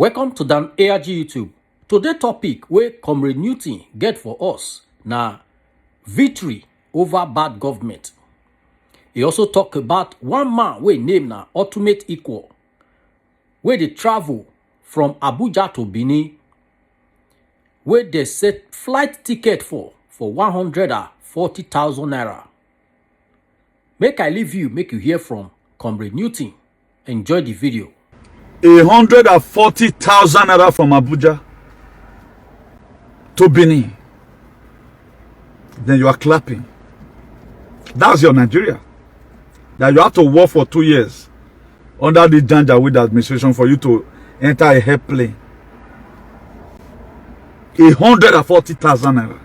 Welcome to Dan ARG YouTube. Today topic wey Comrade Newton get for us na victory over bad government. He also talk about one man wey name na Ultimate Equal, wey dey travel from Abuja to Benin, wey dey set flight ticket for 140,000 naira. Make I leave you, make you hear from Comrade Newton. Enjoy the video. 140,000 naira from Abuja to Benin. Then you are clapping. That's your Nigeria. That you have to work for 2 years under the Janjaweed administration for you to enter a airplane. 140,000 naira.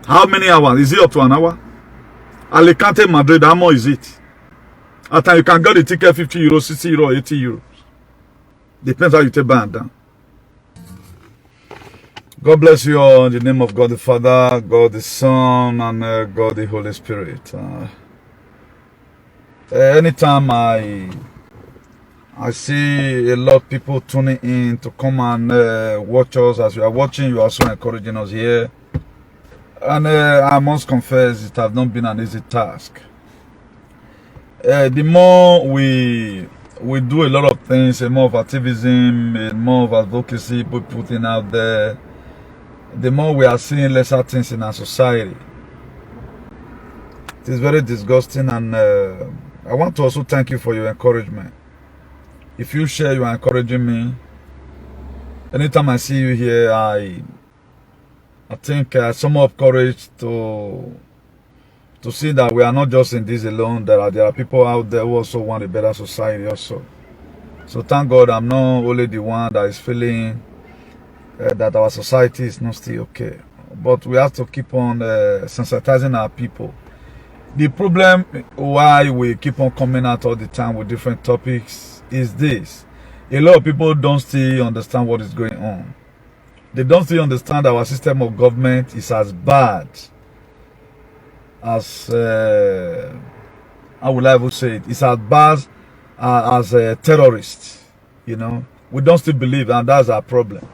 How many hours? Is it up to an hour? Alicante, Madrid, how much is it? At time you can get the ticket 50 euros, 60 euros, 80 euros. Depends how you take by and down. God bless you all in the name of God the Father, God the Son, and God the Holy Spirit. Anytime I see a lot of people tuning in to come and watch us, as you are watching, you are also encouraging us here. And I must confess, it has not been an easy task. The more we do a lot of things, a more of activism, a more of advocacy we putting out there, the more we are seeing lesser things in our society. It is very disgusting, and I want to also thank you for your encouragement. If you share, you are encouraging me. Anytime I see you here, I think some of courage to see that we are not just in this alone. There are people out there who also want a better society also. So thank God I'm not only the one that is feeling that our society is not still okay. But we have to keep on sensitizing our people. The problem why we keep on coming out all the time with different topics is this. A lot of people don't still understand what is going on. They don't still understand our system of government is as bad as how will I even say it? It's as bad as a terrorist. You know, we don't still believe, and that's our problem.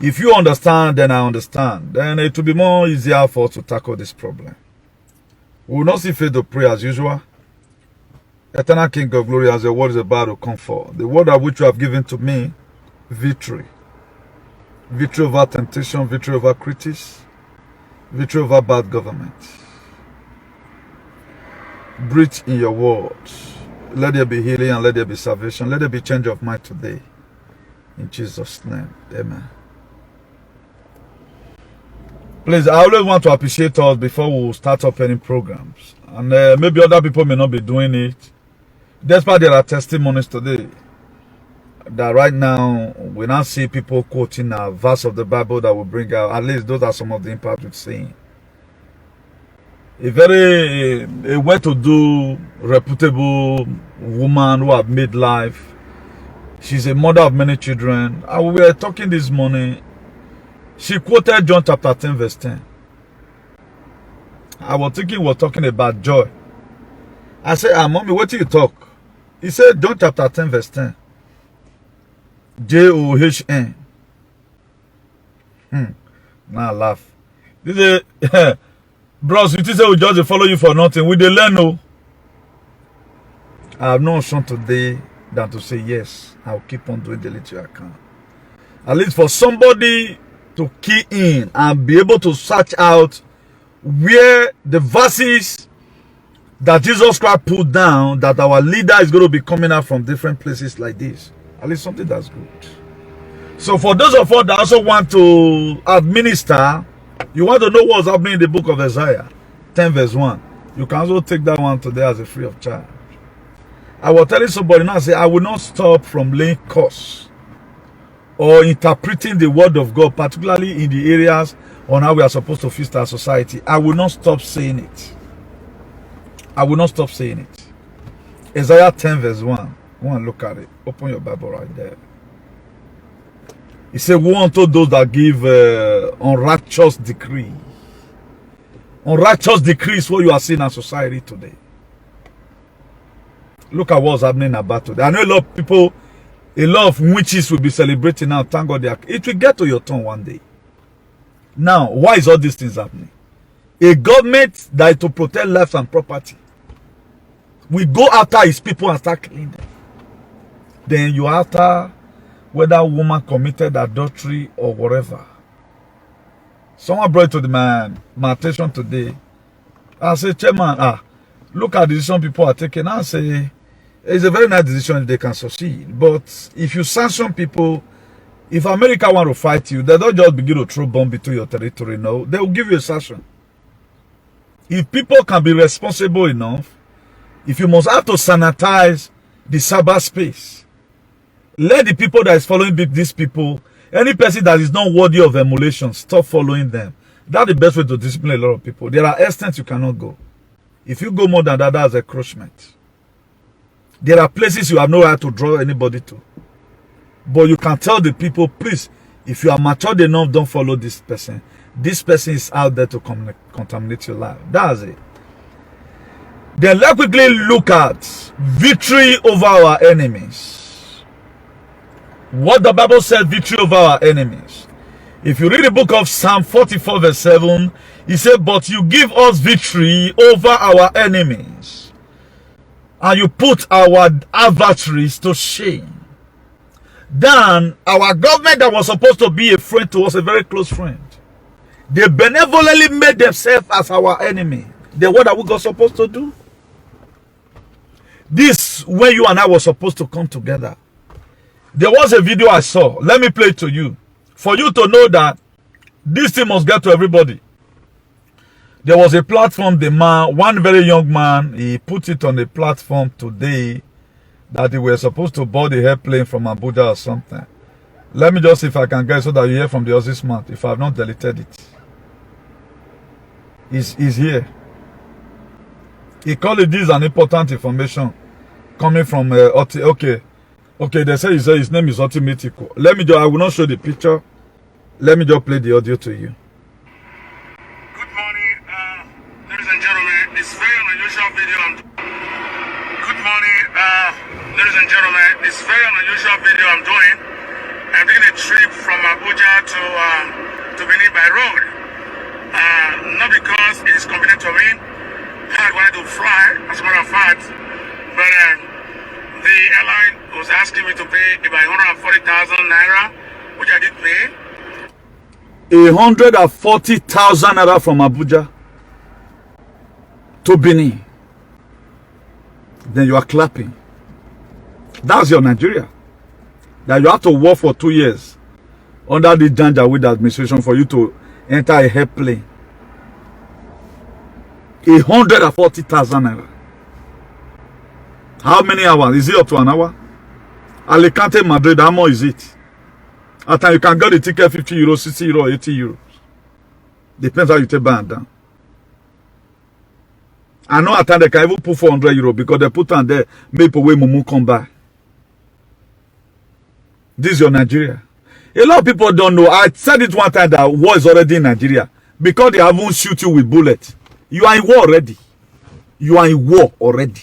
If you understand, then I understand. Then it will be more easier for us to tackle this problem. We will not see faith to pray as usual. Eternal King of Glory, as your word is about to come forth, the word of which you have given to me, victory. Victory over temptation, victory over critics, victory over bad government. Breathe in your words. Let there be healing and let there be salvation. Let there be change of mind today. In Jesus' name, amen. Please, I always want to appreciate us before we start up any programs. And maybe other people may not be doing it. Despite there are testimonies today that right now we now see people quoting a verse of the Bible that will bring out, at least those are some of the impact we've seen. A well-to-do, reputable woman who have made life. She's a mother of many children. And we were talking this morning. She quoted John chapter 10 verse 10. I was thinking we were talking about joy. I said, Mommy, what do you talk? He said John chapter 10 verse 10. John. Now I laugh. This is bros, you say we just follow you for nothing. We dey learn, no. I have no option today than to say yes. I'll keep on doing the little I can. At least for somebody to key in and be able to search out where the verses that Jesus Christ put down, that our leader is going to be coming out from different places like this. At least something that's good. So for those of us that also want to administer, you want to know what's happening in the book of Isaiah 10 verse 1. You can also take that one today as a free of charge. I was telling somebody now, say I will not stop from laying course or interpreting the word of God, particularly in the areas on how we are supposed to fix our society. I will not stop saying it. I will not stop saying it. Isaiah 10 verse 1. Go and look at it. Open your Bible right there. He said, woe unto those that give unrighteous decree. Unrighteous decree is what you are seeing in society today. Look at what's happening about today. I know a lot of people A lot of witches will be celebrating now. Thank God it will get to your turn one day. Now, why is all these things happening? A government that is to protect life and property, we go after his people and start killing them. Then you after whether woman committed adultery or whatever. Someone brought it to my attention today. I said, Chairman, look at the decision people are taking. I say, it's a very nice decision if they can succeed. But if you sanction people, if America want to fight you, they don't just begin to throw bomb into your territory. No, they will give you a sanction. If people can be responsible enough, if you must have to sanitize the cyberspace, let the people that is following these people, any person that is not worthy of emulation, stop following them. That's the best way to discipline a lot of people. There are extents you cannot go. If you go more than that, that's encroachment. There are places you have no right to draw anybody to. But you can tell the people, please, if you are matured enough, don't follow this person. This person is out there to contaminate your life. That's it. Then let's quickly look at victory over our enemies. What the Bible said, victory over our enemies. If you read the book of Psalm 44 verse 7, he said, but you give us victory over our enemies, and you put our adversaries to shame. Then our government that was supposed to be a friend to us, a very close friend, they benevolently made themselves as our enemy. Then what are we supposed to do? This, when you and I were supposed to come together. There was a video I saw. Let me play it to you. For you to know that this thing must get to everybody. There was a platform, one very young man, he put it on a platform today that they were supposed to board the airplane from Abuja or something. Let me just see if I can get so that you hear from the Aussie Smart, if I have not deleted it. He's here. He called it, this is an important information coming from Okay, they say his name is Ultimatico. I will not show the picture. Let me just play the audio to you. Good morning, ladies and gentlemen. It's very unusual video. Good morning, ladies and gentlemen. It's very unusual video I'm doing. I'm taking a trip from Abuja to Benin by road. Not because it is convenient to me. I wanted to fly, as a matter of fact, but the airline was asking me to pay about 140,000 naira, which I did pay. 140,000 naira from Abuja to Benin. Then you are clapping. That's your Nigeria. That you have to work for 2 years under the Janjaweed administration for you to enter a airplane. 140,000 naira. How many hours? Is it up to an hour? Alicante, Madrid, how much is it? At time you can get the ticket 50 euros, 60 euros, 80 euros. Depends how you take by and down. I know at time they can even put 400 euros because they put on there, make away Mumu come by. This is your Nigeria. A lot of people don't know. I said it one time that war is already in Nigeria because they haven't shoot you with bullets. You are in war already. You are in war already.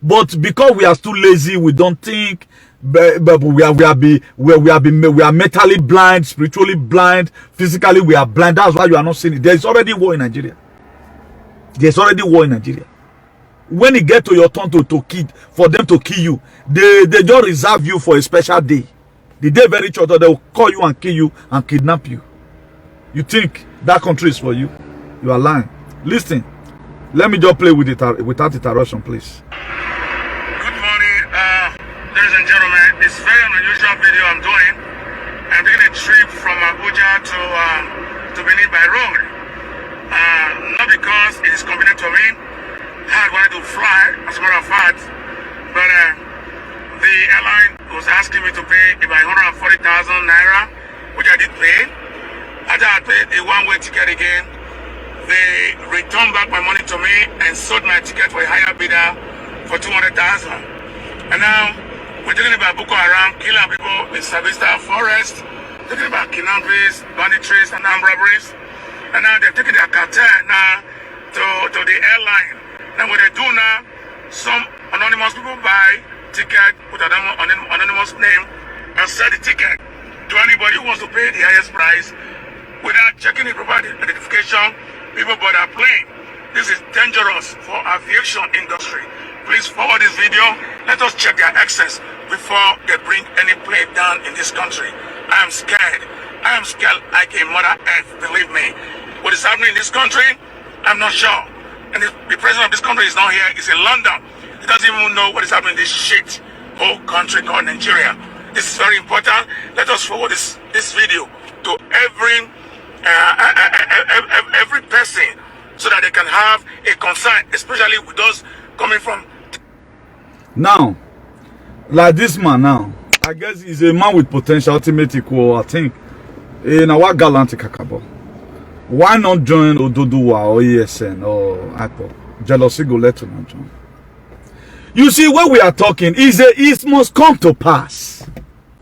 But because we are too lazy, we don't think. But we are mentally blind, spiritually blind, physically we are blind. That's why you are not seeing it. There is already war in Nigeria. There's already war in Nigeria. When it gets to your turn to kill, for them to kill you, they just reserve you for a special day. The day very short, they will call you and kill you and kidnap you. You think that country is for you? You are lying. Listen, let me just play with it without interruption, please. Good morning, ladies and gentlemen. It's a very unusual video I'm doing. I'm taking a trip from Abuja to Benin by road. Not because it is convenient to me. I wanted to fly, as a matter of fact, but the airline was asking me to pay about 140,000 naira, which I did pay. After I paid a one-way ticket again, they returned back my money to me and sold my ticket for a higher bidder for 200,000. And now we're talking about Boko Haram killing people in Sabista Forest, talking about kidnappings, banditries, and armed robberies. And now they're taking their cartel now to the airline. Now what they do now, some anonymous people buy ticket with an anonymous name and sell the ticket to anybody who wants to pay the highest price without checking the proper identification before bother playing. This is dangerous for aviation industry. Please forward this video. Let us check their access before they bring any plane down in this country. I am scared. I am scared like a mother earth, believe me. What is happening in this country, I'm not sure. And the president of this country is not here. He's in London. He doesn't even know what is happening in this shit whole country called Nigeria. This is very important. Let us forward this video to every person so that they can have a concern, especially with those coming from. Now, like this man now, I guess he's a man with potential, ultimate equal, I think, in our gallant Kakabo. Why not join Ododuwa or ESN or IPOP? Jealousy go let him join. You see, when we are talking, it must come to pass.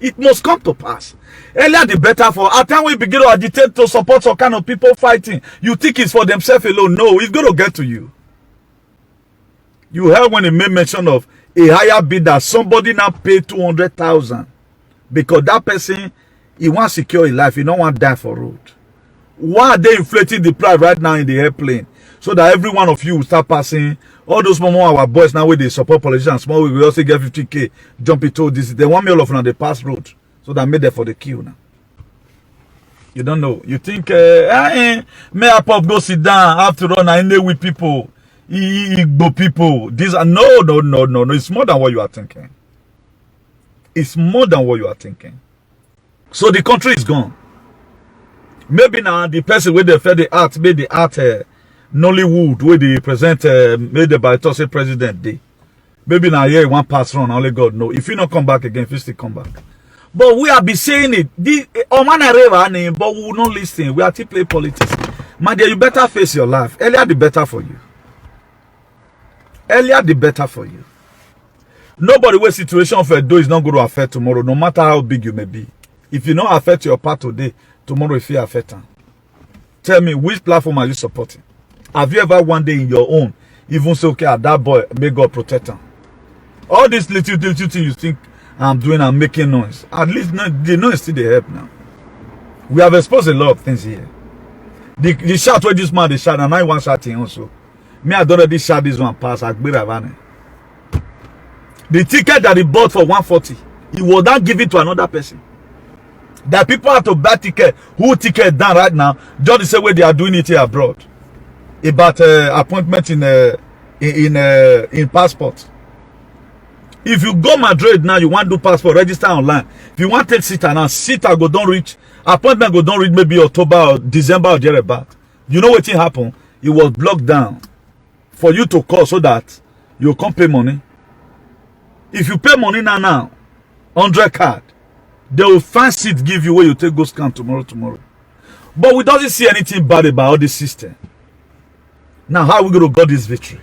It must come to pass. Earlier the better for. At time we begin to agitate to support some kind of people fighting, you think it's for themselves alone. No, it's going to get to you. You heard when he made mention of a higher bidder, somebody now paid 200,000 because that person, he wants to secure his life. He don't want to die for road. Why are they inflating the price right now in the airplane? So that every one of you will start passing. All those small our boys now with they support politicians, small we also get 50K, jump into this. They want me all of them on the pass road. So that made them for the queue now. You don't know. You think may I pop go sit down after all I know with people. Igbo people. These are no. It's more than what you are thinking. It's more than what you are thinking. So the country is gone. Maybe now the person where they fed the art made the art Nollywood where they present made the by say president day. Maybe now here one pass run, only God know. If you not come back again, if you still come back. But we have been saying it. But we will not listen. We are to play politics. My dear, you better face your life. Earlier the better for you. Earlier the better for you. Nobody where situation of a do is not going to affect tomorrow, no matter how big you may be. If you not affect your part today, tomorrow if you affect them. Tell me, which platform are you supporting? Have you ever one day in your own even say, okay, that boy, may God protect him? All these little things you think I'm doing and making noise. At least the noise still they help now. We have exposed a lot of things here. The shout where this man they shout, and I want shouting also. Me, I don't already shout this one pass. The ticket that he bought for 140, he will not give it to another person. That people have to buy ticket. Who ticket down right now? Just the same way they are doing it here abroad. About appointment in passport. If you go Madrid now, you want to do passport, register online. If you want to take SITA now, SITA go don't reach, appointment go don't reach maybe October or December or thereabout. You know what thing happen? It was blocked down for you to call so that you can't pay money. If you pay money now, 100 card, they will find seat give you where you take go scan tomorrow. But we don't see anything bad about all this system. Now, how are we going to get this victory?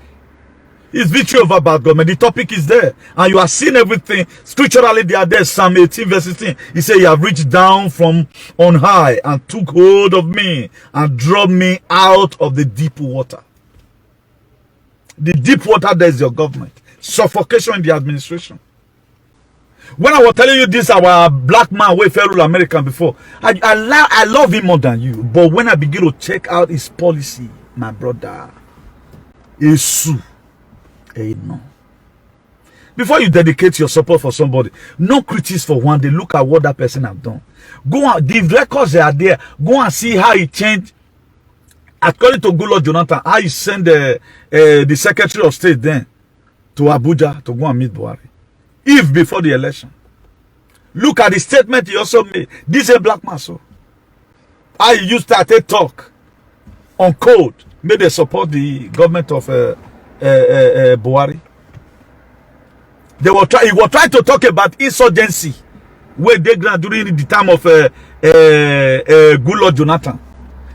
It's victory over bad government. The topic is there. And you are seeing everything. Scripturally, they are there. Psalm 18 verse 16. He said, you have reached down from on high and took hold of me and drew me out of the deep water. The deep water, there is your government. Suffocation in the administration. When I was telling you this, our black man, Wayfair rule American before, I love him more than you. But when I begin to check out his policy, my brother, it's no. Before you dedicate your support for somebody, no critics for one day. Look at what that person have done. Go on, the records are there. Go and see how he changed. According to Goodluck Jonathan, how he sent the Secretary of State then to Abuja to go and meet Buhari. If before the election. Look at the statement he also made. This is a black man, so. How he used to talk on code, made they support the government of Buhari. He was trying to talk about insurgency where they grant during the time of Goodluck Jonathan.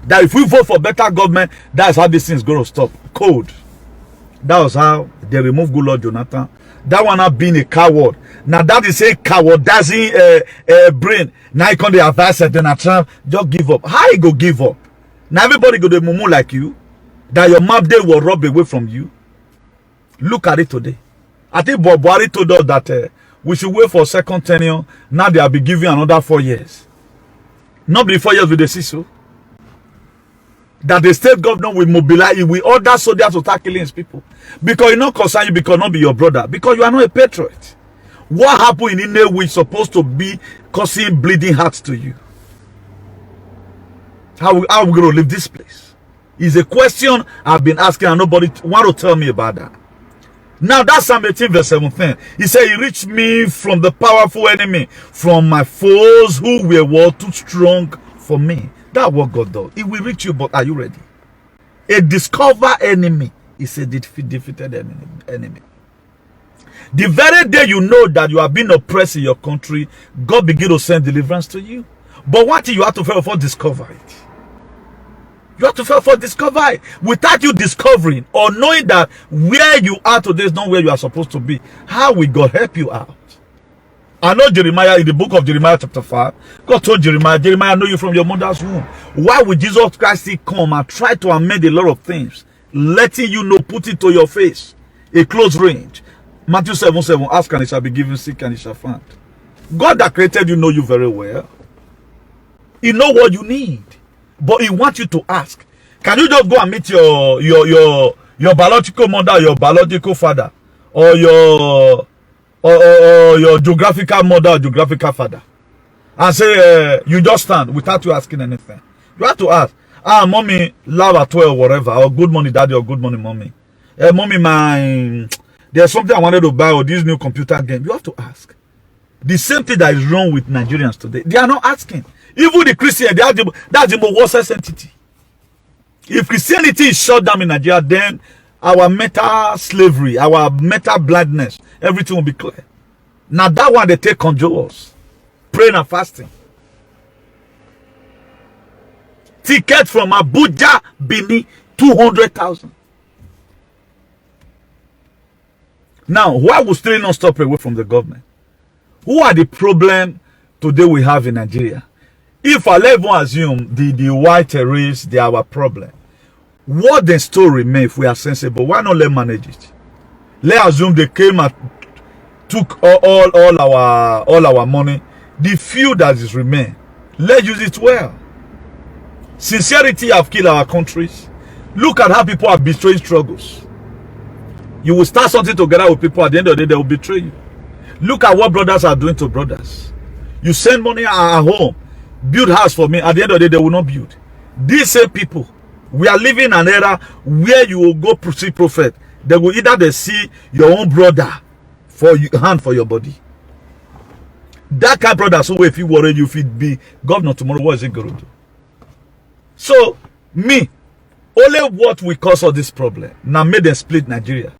That if we vote for better government, that's how this thing is going to stop. Code. That was how they removed Goodluck Jonathan. That one not being a coward. Now that is a coward doesn't brain. Now he can the advise Donald Trump just give up. How he go give up? Now everybody go to mumu like you. That your map day will rob away from you. Look at it today. I think Buhari told us that we should wait for second tenure. Now they will be giving another 4 years. Not be 4 years with the CISO. That the state government will mobilize, it will order soldiers to start killing his people. Because it not concern you, because not be your brother. Because you are not a patriot. What happened in India is supposed to be causing bleeding hearts to you. How are we going to leave this place? Is a question I've been asking and nobody want to tell me about that. Now that's Psalm 18 verse 17. He said, he reached me from the powerful enemy, from my foes who were too strong for me. That's what God does. It will reach you, but are you ready? A discovered enemy is a defeated enemy. The very day you know that you are being oppressed in your country, God begin to send deliverance to you. But one thing you have to first discover it. You have to first discover it. Without you discovering or knowing that where you are today is not where you are supposed to be, how will God help you out? I know Jeremiah, in the book of Jeremiah chapter 5, God told Jeremiah, I know you from your mother's womb. Why would Jesus Christ come and try to amend a lot of things, letting you know, put it to your face, a close range? Matthew 7:7, ask and it shall be given, seek and it shall find. God that created you know you very well. He know what you need, but he wants you to ask. Can you just go and meet your biological mother, your biological father, or your geographical mother or geographical father, and say you just stand without you asking anything? You have to ask, mommy, love at 12, whatever, or good morning daddy, or good morning mommy, mommy, there's something I wanted to buy, or this new computer game. You have to ask. The same thing that is wrong with Nigerians today. They are not asking. Even the Christian, that's the worst entity. If Christianity is shut down in Nigeria, then our mental slavery, our mental blindness, everything will be clear. Now that one they take control us. Praying and fasting. Ticket from Abuja, Benin, 200,000. Now, why we still not stop away from the government? Who are the problem today we have in Nigeria? If I let one assume the white race, they are our problem, what then still remain if we are sensible? Why not let manage it? Let assume they came and took all our money. The few that is remain, let's use it well. Sincerity have killed our countries. Look at how people are betraying struggles. You will start something together with people, at the end of the day, they will betray you. Look at what brothers are doing to brothers. You send money at home, build house for me, at the end of the day, they will not build. These same people, we are living in an era where you will go to see prophet. They will either see your own brother for your hand for your body. That kind of brother, so if you worry, you fit be governor tomorrow, what is it going to do? So, me, only what will cause all this problem. Now, make them split Nigeria.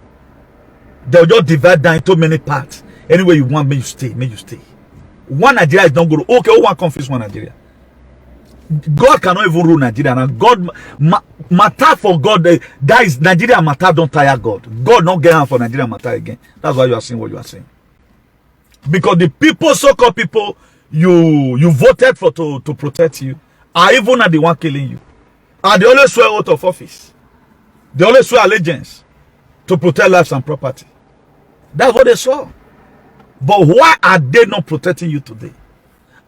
They'll just divide down into many parts. Anyway you want, may you stay, may you stay. One Nigeria is not good. Okay, who want confuse one Nigeria? God cannot even rule Nigeria. And God, matter for God, that is Nigeria matter, don't tire God. God not get hand for Nigeria matter again. That's why you are saying what you are saying. Because the people, so-called people, you voted for to protect you, are even not the one killing you. And they always swear out of office. They always swear allegiance to protect lives and property. That's what they saw. But why are they not protecting you today?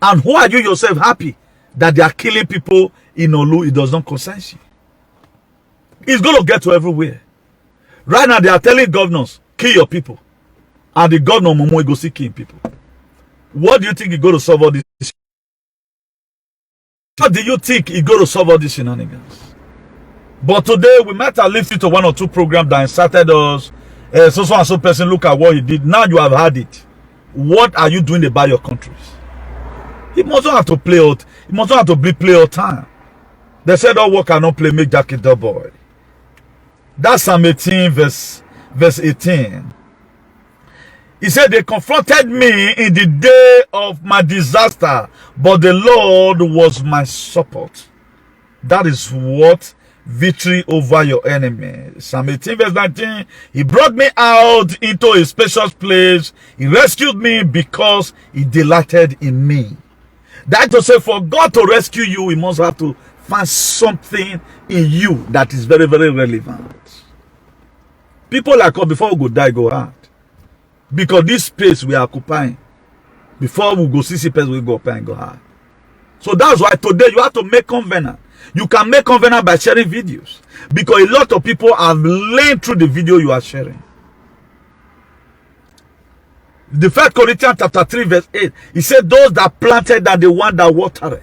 And why are you yourself happy that they are killing people in Olu? It does not concern you. It's going to get to everywhere. Right now, they are telling governors, kill your people. And the governor Momo go see killing people. What do you think is going to solve all this? What do you think is going to solve all these shenanigans? But today, we might have listened to one or two programs that incited us. So and so person, look at what he did. Now you have had it. What are you doing about your countries? He must not have to play out. He must not have to play all time. They said all work cannot play, make Jack a dull boy. That's Psalm 18 verse 18. He said, they confronted me in the day of my disaster, but the Lord was my support. That is what victory over your enemy. Psalm 18 verse 19. He brought me out into a spacious place. He rescued me because he delighted in me. That to say, for God to rescue you, he must have to find something in you that is very, very relevant. People like us, before we go die, go hard. Because this space we are occupying, before we go see person, we go up and go high. So that's why today you have to make covenant. You can make covenant by sharing videos. Because a lot of people have learned through the video you are sharing. The 1 Corinthians chapter 3 verse 8. He said those that planted and the one that watered,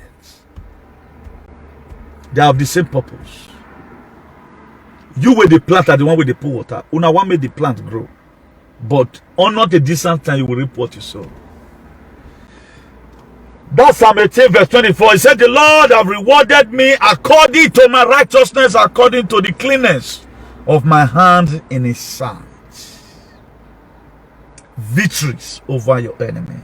they have the same purpose. You with the plant and the one with the pool water. Una one made the plant grow. But on not a distant time you will reap what you sow. That's Psalm 18 verse 24. He said, the Lord have rewarded me according to my righteousness, according to the cleanness of my hand in his sight. Victories over your enemy.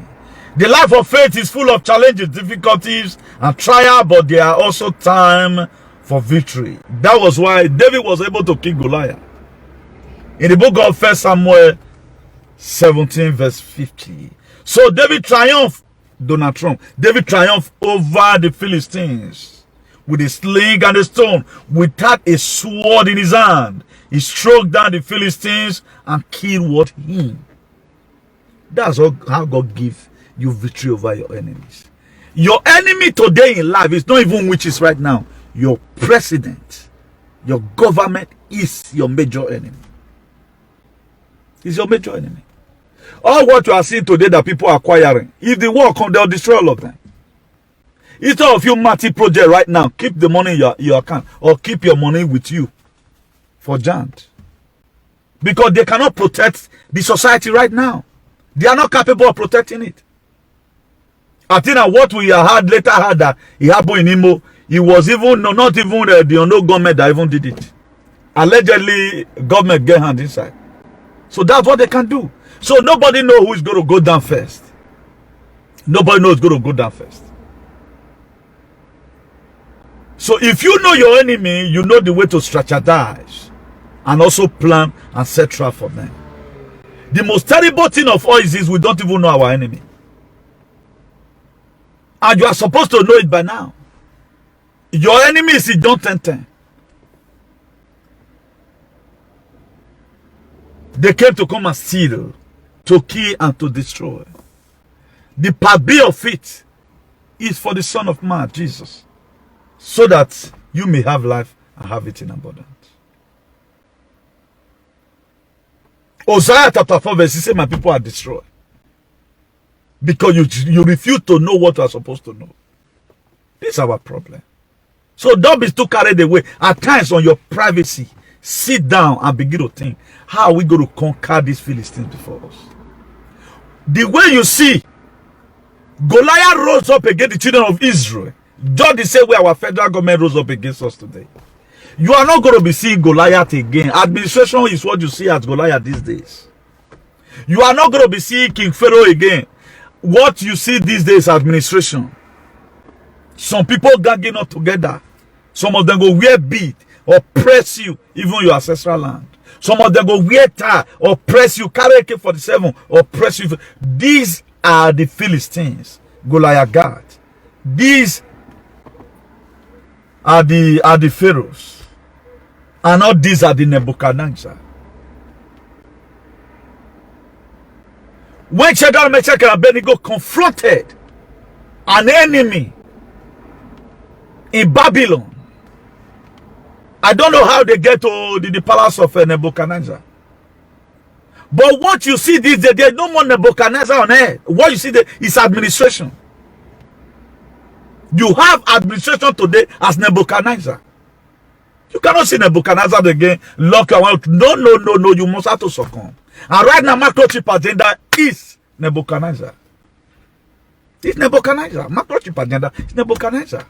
The life of faith is full of challenges, difficulties, and trial, but there are also time for victory. That was why David was able to kill Goliath. In the book of 1 Samuel 17 verse 50. So David triumphed. Donald Trump. David triumphed over the Philistines with a sling and a stone, without a sword in his hand. He struck down the Philistines and killed what him. That's how God gives you victory over your enemies. Your enemy today in life is not even witches right now. Your president, your government is your major enemy. Is your major enemy. All what you are seeing today that people are acquiring, if the war comes, they'll destroy all of them. Instead of you Marty project right now, keep the money in your account or keep your money with you for Jant. Because they cannot protect the society right now. They are not capable of protecting it. I think that what we had later had that it happened in Imo, it was even not even the unknown government that even did it. Allegedly, government get hand inside. So that's what they can do. So nobody knows who is going to go down first. Nobody knows who's going to go down first. So if you know your enemy, you know the way to strategize and also plan and set trap for them. The most terrible thing of all is we don't even know our enemy. And you are supposed to know it by now. Your enemy is in John 10:10. They came to come and steal, to kill, and to destroy. The part B of it is for the Son of Man, Jesus, so that you may have life and have it in abundance. Hosea chapter 4 verse 6 says, my people are destroyed. Because you refuse to know what you are supposed to know. This is our problem. So don't be too carried away. At times on your privacy, sit down and begin to think, how are we going to conquer these Philistines before us? The way you see, Goliath rose up against the children of Israel. Just the same way our federal government rose up against us today. You are not going to be seeing Goliath again. Administration is what you see as Goliath these days. You are not going to be seeing King Pharaoh again. What you see these days, administration. Some people gagging up together. Some of them go wear bead, oppress you, even your ancestral land. Some of them go wear tie, oppress you, carry AK-47, oppress you. These are the Philistines, Goliath God. These are the pharaohs. And all these are the Nebuchadnezzar. When Shadrach, Meshach, and Abednego confronted an enemy in Babylon, I don't know how they get to the palace of Nebuchadnezzar. But what you see these days, there's no more Nebuchadnezzar on earth. What you see there is administration. You have administration today as Nebuchadnezzar. You cannot see Nebuchadnezzar again, lock your mouth. No, you must have to succumb. And right now, microchip agenda is Nebuchadnezzar. It's Nebuchadnezzar. Microchip agenda is Nebuchadnezzar.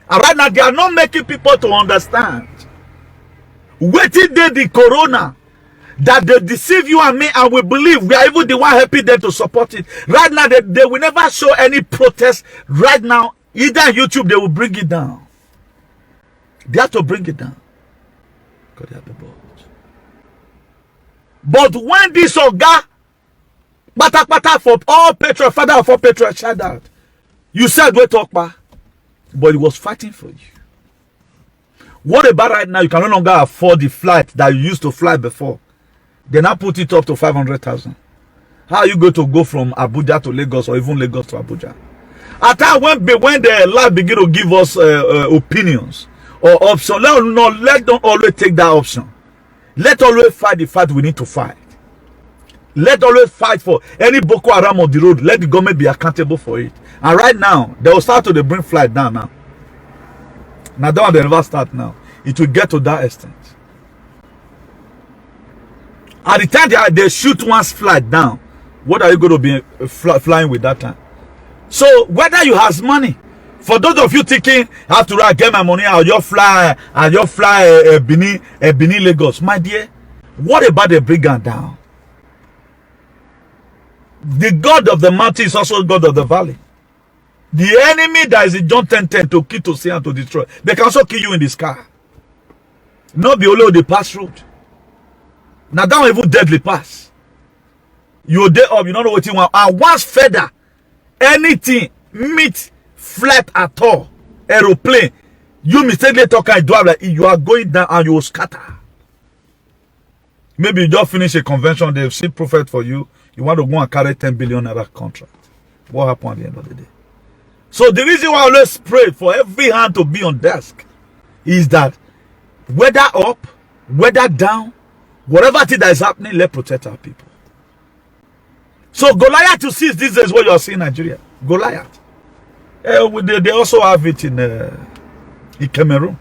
And right now, they are not making people to understand. Waiting there, the corona, that they deceive you and me, and we believe we are even the one helping them to support it. Right now, they will never show any protest. Right now, either on YouTube, they will bring it down. They have to bring it down. Because they have the board. But when this Oga, pata for all patriots, father of all patriots, shout out, you said, wait, talk back. But he was fighting for you. What about right now? You can no longer afford the flight that you used to fly before. They now put it up to 500,000. How are you going to go from Abuja to Lagos or even Lagos to Abuja? At times when the life begin to give us opinions or options, let don't always take that option. Let always fight the fight we need to fight. Let always fight for any Boko Haram on the road. Let the government be accountable for it. And right now, they will start to bring flight down now. Now, don't they never start now. It will get to that extent. At the time they shoot one's flight down, what are you going to be flying with that time? So, whether you have money, for those of you thinking, I have to get my money, I'll just fly Benin, Lagos. My dear, what about the brigand down? The God of the mountain is also God of the valley. The enemy that is in John 10:10 to kill, to steal, and to destroy, they can also kill you in the sky. Not be only the pass road. Now that one even deadly pass. You're there up, you don't know what you want. And once feather, anything, meat, flat at all, aeroplane, you mistakenly talk and drive like you are going down and you will scatter. Maybe you just finish a convention, they've seen prophet for you. You want to go and carry 10 billion naira contract. What happened at the end of the day? So the reason why I always pray for every hand to be on desk is that whether up, whether down, whatever thing that is happening, let's protect our people. So Goliath, you see, this is what you are seeing in Nigeria. Goliath. They also have it in Cameroon.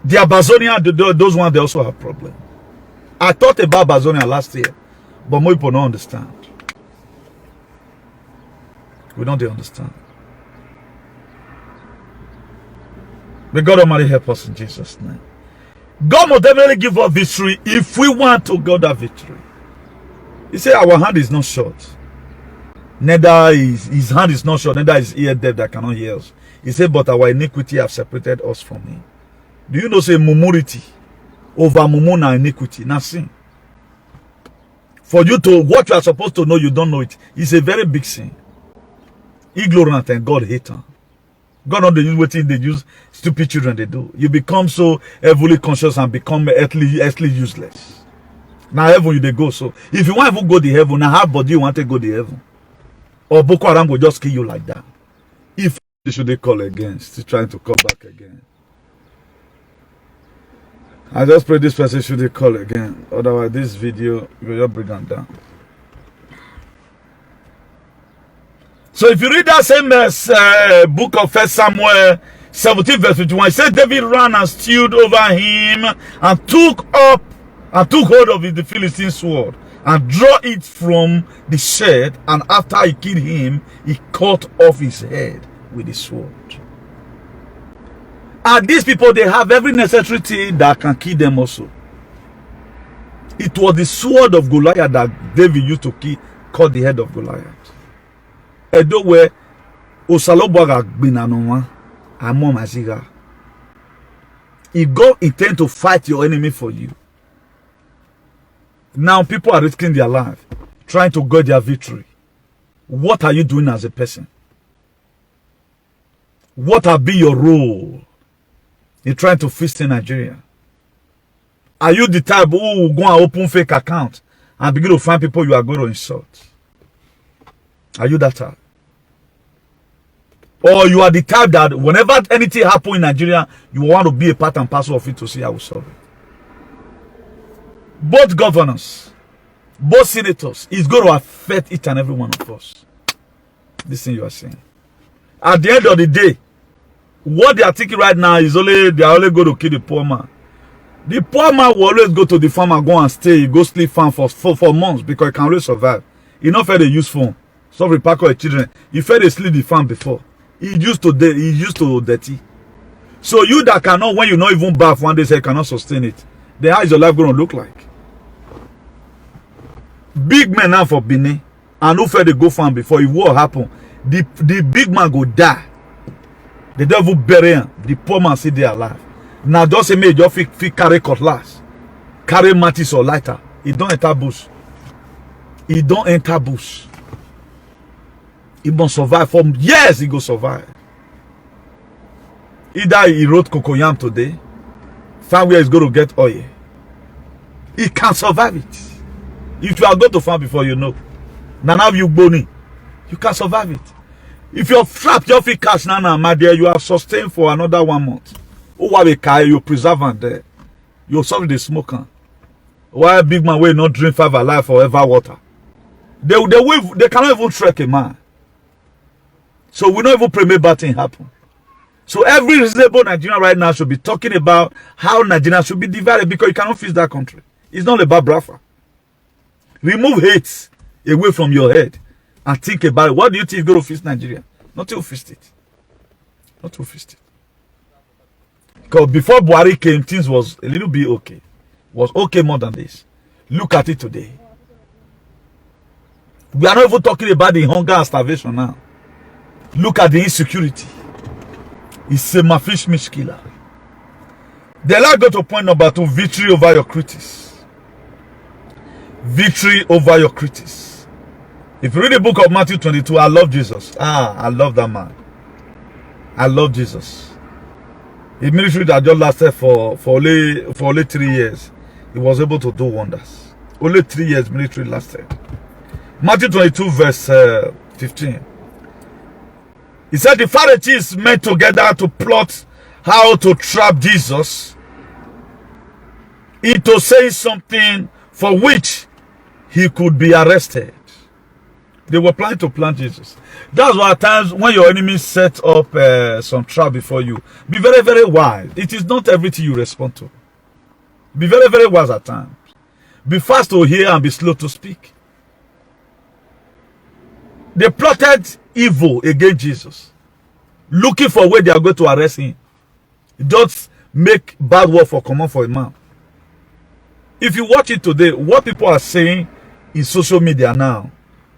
The Amazonian, those ones, they also have problem. I thought about Amazonia last year, but more people don't understand. We don't understand. May God Almighty help us in Jesus' name. God will definitely give us victory if we want to get that victory. He said our hand is not short. Neither his hand is not short, neither his ear deaf that cannot hear us. He said, but our iniquity have separated us from him. Do you know, say, mumurity over mumuna iniquity, not sin. For you to, what you are supposed to know, you don't know it. It's a very big sin. Ignorant and God hater. God don't use what they use stupid children they do. You become so heavily conscious and become earthly useless. Now heaven they go. So if you want to go to heaven, now how body you want to go to heaven? Or Boko Haram will just kill you like that. If should they call again, still trying to come back again. I just pray this person should they call again. Otherwise this video will just bring them down. So if you read that same book of 1 Samuel 17 verse 51, it says David ran and stood over him and took hold of the Philistine sword and draw it from the shed, and after he killed him, he cut off his head with the sword. And these people, they have every necessary thing that can kill them also. It was the sword of Goliath that David used to cut the head of Goliath. Edo where Osalobaga binanoma amo maziga. If God intend to fight your enemy for you, now people are risking their life, trying to get their victory. What are you doing as a person? What will be your role in trying to fix in Nigeria? Are you the type who will go and open fake account and begin to find people you are going to insult? Are you that type? Or you are the type that whenever anything happens in Nigeria, you want to be a part and parcel of it to see how we solve it? Both governors, both senators, is going to affect each and every one of us. This thing you are saying. At the end of the day, what they are thinking right now is they are only going to kill the poor man. The poor man will always go to the farm and go and stay, go sleep farm for months because he can always survive. He not fair they use phone. Some repack of children. He fair they sleep the farm before. He used to dirty. So you that cannot, when you not even bath one day, say cannot sustain it. Then how is your life going to look like? Big men now for Benin, and who fair they go farm before if war happen, the big man go die. The devil bury him. The poor man sit there alive. Now just say me just fit carry cutlass, carry matches or lighter. He don't enter bush. He don't enter bush. He must survive for years. He go survive. Either he wrote cocoyam today, find where he's going to get oil. He can survive it. If you are going to farm before, you know. Now you bony. You can survive it. If you're trapped, you feel cash now, my dear, you are sustained for another 1 month. Oh, why we carry you preserve and there. You're sorry the smoker. Why big man will not drink 5 alive or ever water? They cannot even track a man. So we don't even pray bad thing happen. So every reasonable Nigerian right now should be talking about how Nigeria should be divided, because you cannot fix that country. It's not about Biafra. Remove hate away from your head and think about it. What do you think is going to fix Nigeria? Not to fix it. Not to fix it. Because before Buhari came, things was a little bit okay. Was okay more than this. Look at it today. We are not even talking about the hunger and starvation now. Look at the insecurity. It's a mafish killer. Then let's go to point number 2, victory over your critics. Victory over your critics. If you read the book of Matthew 22, I love Jesus. I love that man. I love Jesus. The ministry that just lasted for only 3 years, he was able to do wonders. Only 3 years ministry lasted. Matthew 22 verse 15. He said the Pharisees met together to plot how to trap Jesus into saying something for which he could be arrested. They were planning to plant Jesus. That's why at times when your enemies set up some trap before you, be very, very wise. It is not everything you respond to. Be very, very wise at times. Be fast to hear and be slow to speak. They plotted evil against Jesus, looking for where they are going to arrest him. Just make bad word for common for a man. If you watch it today, what people are saying in social media now,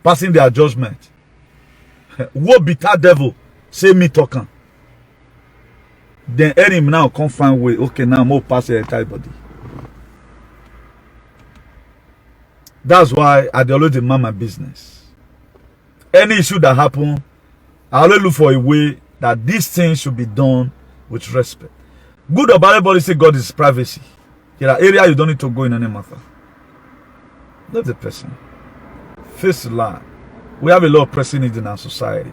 passing their judgment. What bitter devil say me talking? Then enemy now come find way. Okay, now more pass the entire body. That's why I always demand my business. Any issue that happen, I always look for a way that these things should be done with respect. Good or bad, everybody say God is privacy. There are areas you don't need to go in any matter. Not the person. Face the line. We have a lot of pressing needs in our society.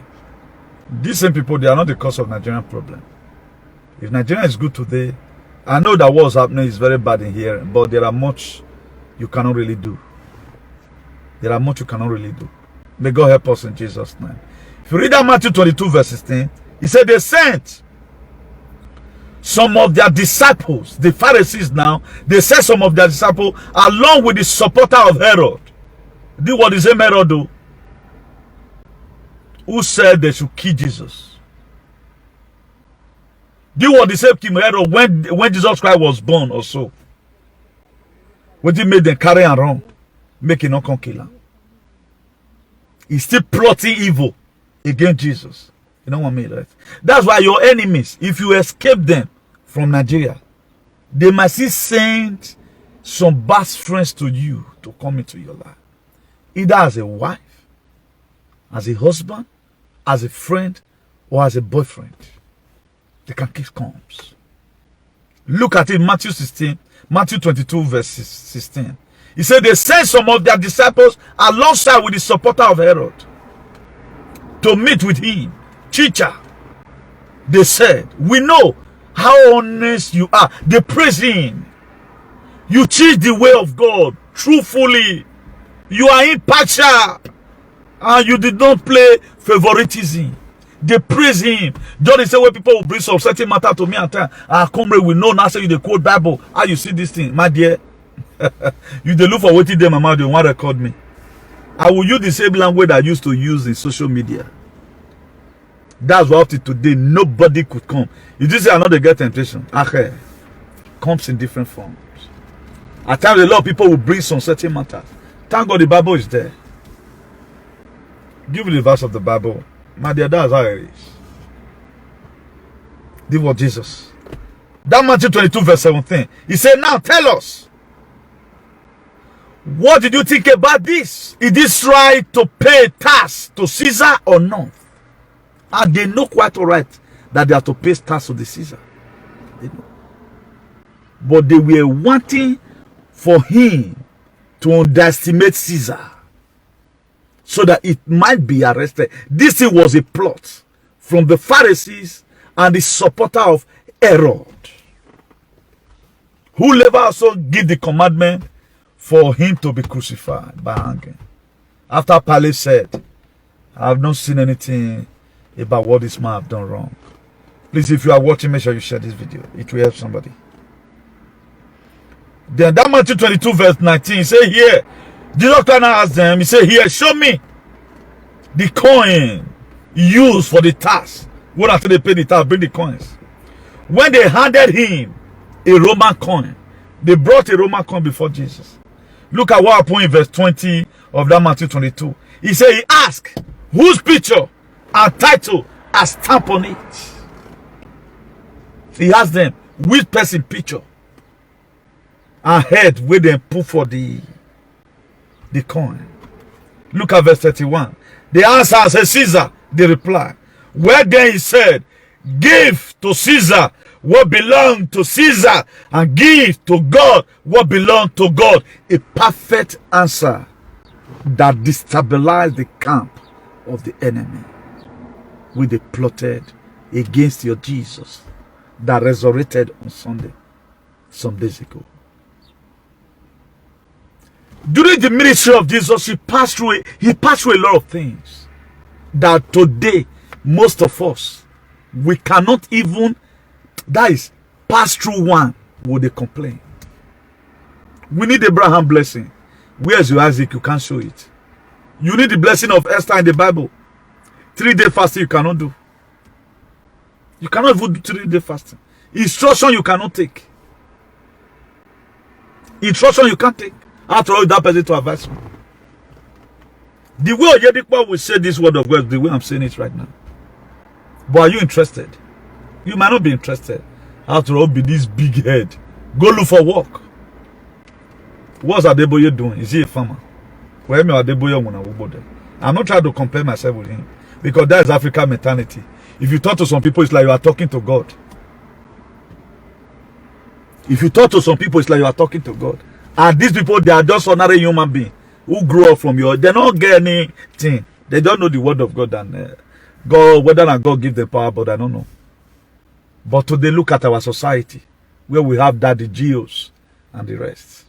These same people, they are not the cause of Nigerian problem. If Nigeria is good today, I know that what's happening is very bad in here, but there are much you cannot really do. There are much you cannot really do. May God help us in Jesus' name. If you read that Matthew 22 verse 16, he said they sent some of their disciples, the Pharisees now, they sent some of their disciples along with the supporter of Herod. Do what is the Herod do? Who said they should kill Jesus? Do what the same King Herod when Jesus Christ was born or so. When he made them carry and run, make him not come kill him. He's still plotting evil against Jesus. You know what I mean, right? That's why your enemies, if you escape them from Nigeria, they might still send some bad friends to you to come into your life. Either as a wife, as a husband, as a friend, or as a boyfriend. They can keep comes. Look at it, Matthew 22 verse 16. He said they sent some of their disciples alongside with the supporter of Herod to meet with him. Teacher, they said, we know how honest you are. They praise him. You teach the way of God truthfully. You are impartial. And you did not play favoritism. They praise him. John is saying when people will bring some certain matter to me and tell, comrade, we know now say you the quote Bible. How you see this thing? My dear, you dey look for waiting them, mama, they want to record me. I will use the same language I used to use in social media. That's why up to today, nobody could come. You just say I know they get temptation. Okay. Comes in different forms. At times, a lot of people will bring some certain matters. Thank God the Bible is there. Give me the verse of the Bible. My dear, that's how it is. This was Jesus. That Matthew 22 verse 17. He said, now tell us. What did you think about this? Is this right to pay tax to Caesar or not? And they know quite all right that they have to pay tax to the Caesar. They know. But they were wanting for him to underestimate Caesar. so that it might be arrested. This thing was a plot from the Pharisees and the supporter of Herod, who never also give the commandment for him to be crucified by hanging. After Pilate said, I have not seen anything about what this man have done wrong. Please, if you are watching, make sure you share this video. It will help somebody. Then that Matthew 22 verse 19, he said here, Jesus Christ asked them, he said here, show me the coin used for the tax. When after they pay the tax, bring the coins. When they handed him a Roman coin, they brought a Roman coin before Jesus. Look at what happened in verse 20 of that Matthew 22. He said, he asked, whose picture and title are stamped on it? He asked them, which person picture and head where they put for the coin. Look at verse 31. The answer said Caesar. They reply. Where then he said, give to Caesar what belongs to Caesar, and give to God what belongs to God. A perfect answer that destabilized the camp of the enemy, which they plotted against your Jesus that resurrected on Sunday, some days ago. During the ministry of Jesus, he passed through a lot of things that today most of us, we cannot even, that is, pass through one would they complain. We need Abraham blessing. Where's your Isaac? You can't show it. You need the blessing of Esther in the Bible. 3-day fasting you cannot do. You cannot even do 3-day fasting. Instruction you cannot take. Instruction you can't take. After all, that person to advise me. The way Oyedipo will say this word of God, the way I'm saying it right now. But are you interested? You might not be interested. After all, be this big head. Go look for work. What's Adeboye doing? Is he a farmer? I'm not trying to compare myself with him, because that is African mentality. If you talk to some people, it's like you are talking to God. If you talk to some people, it's like you are talking to God. And these people, they are just ordinary human beings who grew up from you. They don't get anything. They don't know the word of God. And God, whether or not God give them power, but I don't know. But today, look at our society, where we have daddy geos and the rest.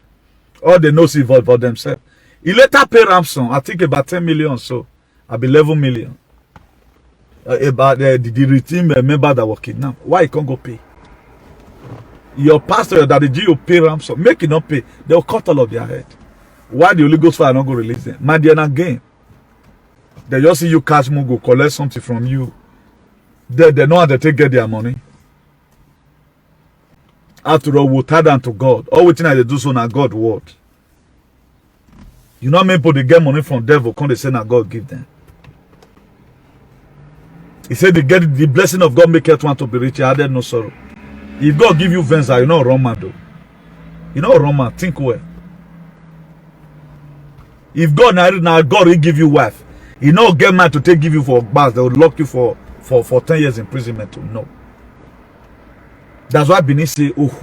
All they know is about themselves. He later paid ransom, I think about 10 million, so about 11 million. About the team member that were kidnapped. Why he can't go pay? Your pastor, that the G will pay ransom, make it not pay. They'll cut all of their head. Why the Holy Ghost fire not go release them? My dear, again. They just see you catch go collect something from you. They know how they get their money. After all, we'll tie down to God. All we think they do so now God word. You know how many people they get money from devil, come they say now God give them. He said they get the blessing of God make it want to be rich. I had no sorrow. If God give you venza, you know wrong man though. You know wrong man, think well. If God now God will give you wife, you know get man to take give you for bars, they will lock you for 10 years imprisonment to no. That's why Benin say, if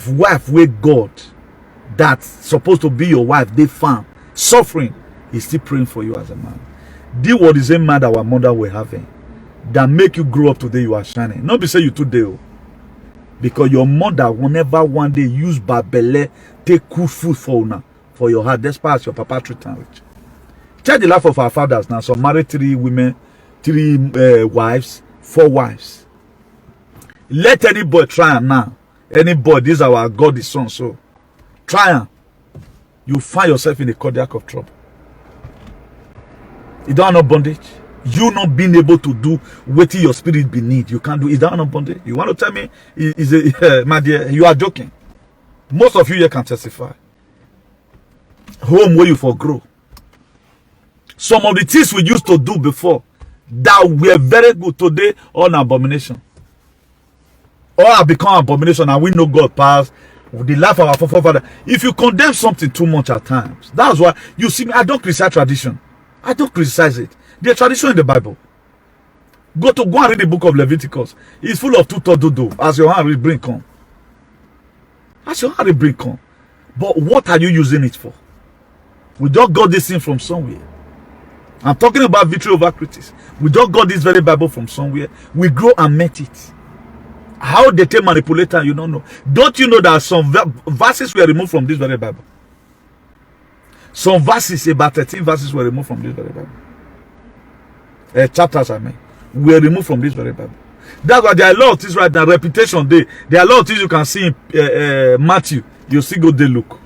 wife with God that's supposed to be your wife, they found suffering, he's still praying for you as a man. This was the same man that our mother were having that make you grow up today. You are shining. Not be say you today, because your mother will never one day use babele take good food for una for your heart, despite your papa treat and rich. Check the life of our fathers now. Some married 3 women, 3 wives, 4 wives. Let any boy try now. Any boy, this is our God is son, so try. You find yourself in a cardiac of trouble. You don't have no bondage. You not being able to do what your spirit beneath. You can't do it. Don't have no bondage. You want to tell me, my dear, you are joking. Most of you here can testify. Home where you for grow. Some of the things we used to do before that were very good today, all an abomination. All have become abomination, and we know God passed the life of our forefather. If you condemn something too much at times, that's why you see me. I don't criticize tradition. I don't criticize it. The tradition in the Bible. Go and read the book of Leviticus. It's full of tutododo. As your hand bring come. As your hand bring come. But what are you using it for? We just got this thing from somewhere. I'm talking about victory over critics. We just got this very Bible from somewhere. We grow and met it. How they take manipulator, you don't know. Don't you know that some verses were removed from this very Bible? Some verses, about 13 verses, were removed from this very Bible. Chapters, I mean, were removed from this very Bible. That's why there are a lot of things right now. Reputation day. There are a lot of things you can see in Matthew. You see, go there look.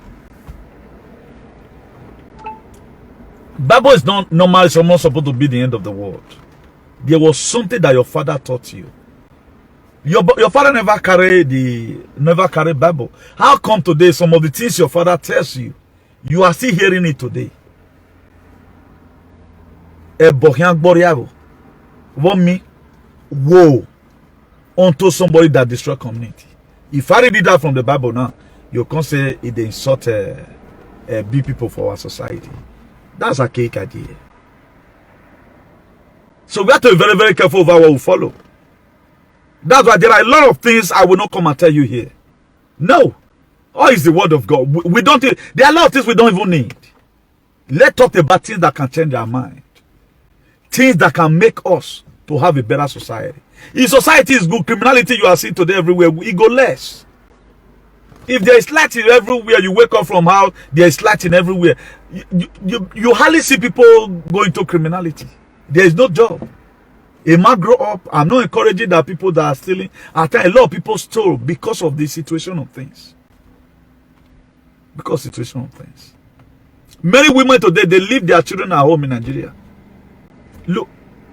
Bible is not normal. It's not supposed to be the end of the world. There was something that your father taught you. Your father never carried Bible. How come today some of the things your father tells you, you are still hearing it today? What me? Woe unto somebody that destroy community. If I read that from the Bible now, you can't say it insult be people for our society. That's a cake idea. So we have to be very, very careful about what we follow. That's why there are a lot of things I will not come and tell you here. No. All is the word of God. We don't. There are a lot of things we don't even need. Let's talk about things that can change our mind. Things that can make us to have a better society. If society is good, criminality you are seeing today everywhere, it go less. If there is lighting everywhere, you wake up from house, there is lighting everywhere. You hardly see people go into criminality. There is no job. A man grow up. I'm not encouraging that people that are stealing. I tell a lot of people stole because of the situation of things. Because situation of things. Many women today, they leave their children at home in Nigeria. Look,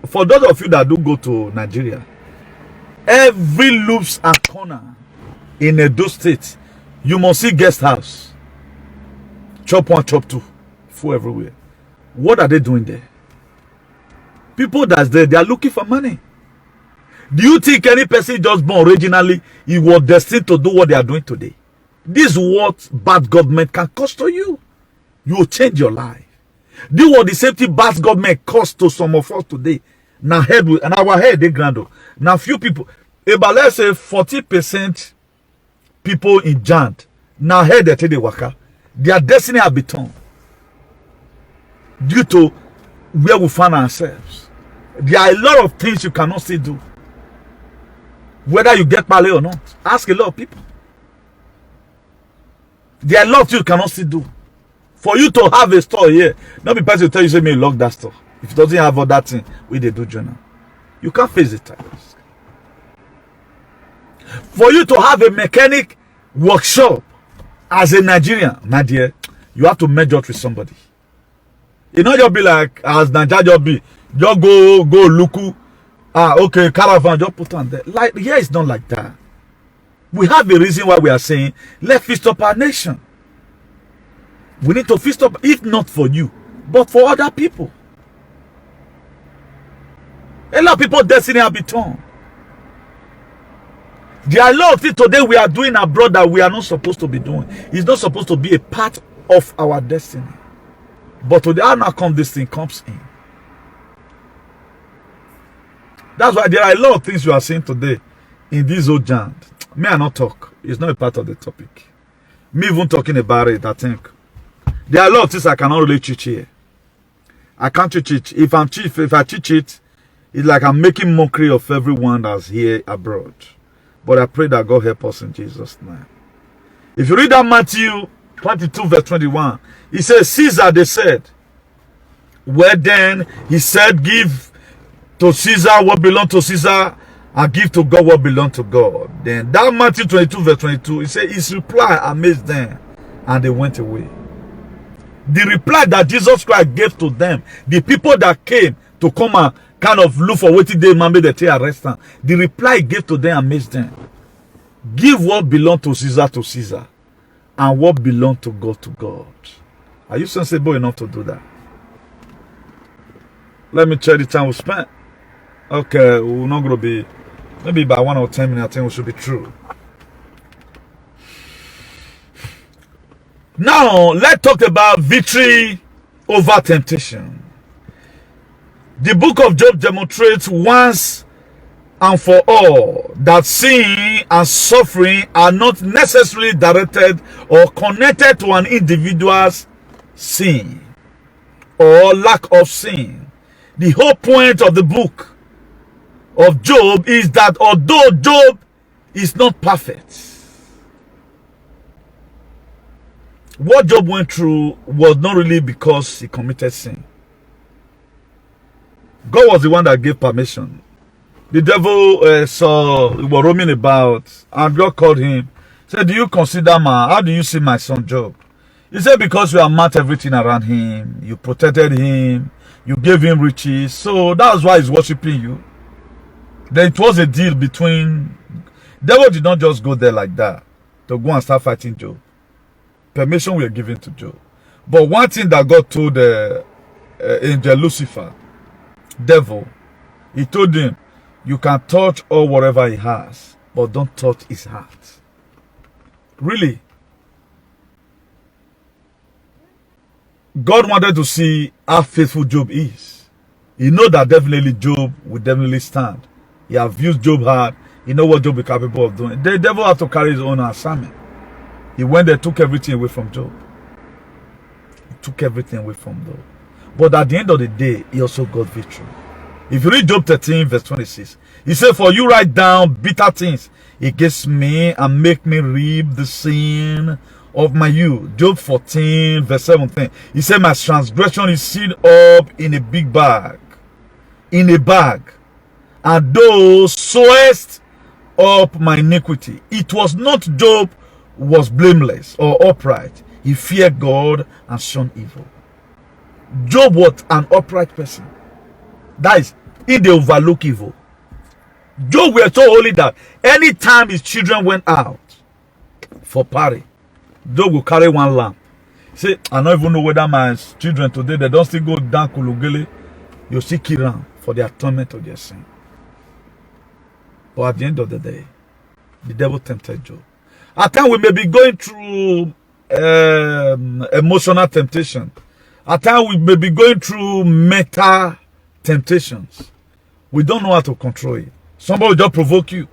for those of you that do go to Nigeria, every loops and corner in Edo State, you must see guest house. Chop one, chop two. Full everywhere. What are they doing there? People that's there, they are looking for money. Do you think any person just born originally, he was destined to do what they are doing today? This is what bad government can cost to you. You will change your life. Do what the safety bad government cost to some of us today. Now our head they grand. Now few people, about let's say 40% people in Jant, now head they take the waka. Their destiny have been torn due to where we find ourselves. There are a lot of things you cannot still do. Whether you get ballet or not. Ask a lot of people. There are a lot of things you cannot still do. For you to have a store here, not be person tell you say me lock that store. If it doesn't have all that thing, we they do journal. You can't face the times. For you to have a mechanic workshop as a Nigerian, my dear, you have to merge up with somebody. You know, you'll be like as Nigeria be, just go Luku. Okay, caravan, just put on there. Like here, it's not like that. We have a reason why we are saying let's fist up our nation. We need to fist up, if not for you, but for other people. A lot of people's destiny have been torn. There are a lot of things today we are doing abroad that we are not supposed to be doing. It's not supposed to be a part of our destiny. But today, how now come this thing comes in? That's why there are a lot of things you are seeing today in this old giant. May I not talk? It's not a part of the topic. Me even talking about it, I think. There are a lot of things I cannot really teach here. I can't teach it. If I teach it, it's like I'm making mockery of everyone that's here abroad. But I pray that God help us in Jesus' name. If you read that Matthew 22 verse 21, he says, Caesar, they said. Well then, he said, give to Caesar what belongs to Caesar, and give to God what belongs to God. Then that Matthew 22 verse 22, he said, his reply amazed them, and they went away. The reply that Jesus Christ gave to them, the people that came to come and kind of look for what they maybe they take arrest them, the reply he gave to them amazed them. Give what belongs to Caesar, and what belongs to God to God. Are you sensible enough to do that? Let me check the time we spent. Okay, we're not going to be, maybe by 1 or 10 minutes, I think we should be through. Now, let's talk about victory over temptation. The book of Job demonstrates once and for all that sin and suffering are not necessarily directed or connected to an individual's sin or lack of sin. The whole point of the book of Job is that although Job is not perfect, what Job went through was not really because he committed sin. God was the one that gave permission. The devil saw, he was roaming about, and God called him. Said, do you consider how do you see my son Job? He said, because you have marked everything around him, you protected him, you gave him riches, so that's why he's worshiping you. Then it was a deal between, devil did not just go there like that to go and start fighting Job. Permission were given to Job. But one thing that God told angel Lucifer, devil, he told him, you can touch all whatever he has, but don't touch his heart. Really? God wanted to see how faithful Job is. He know that definitely Job will definitely stand. He have used Job hard. He know what Job is capable of doing. The devil had to carry his own assignment. He went there, took everything away from Job. He took everything away from Job. But at the end of the day, he also got victory. If you read Job 13, verse 26, he said, for you write down bitter things against me and make me reap the sin of my youth. Job 14, verse 17. He said, my transgression is sealed up in a big bag. In a bag. And thou sewest up my iniquity. It was not Job who was blameless or upright. He feared God and shunned evil. Job was an upright person. That is, he they overlook evil. Job were so holy that anytime his children went out for party, Job will carry one lamp. Say, I don't even know whether my children today, they don't still go down Kulugele. You still kill them for the atonement of their sin. But at the end of the day, the devil tempted Job. At times we may be going through emotional temptation. At times we may be going through mental temptations. We don't know how to control it. Somebody will just provoke you.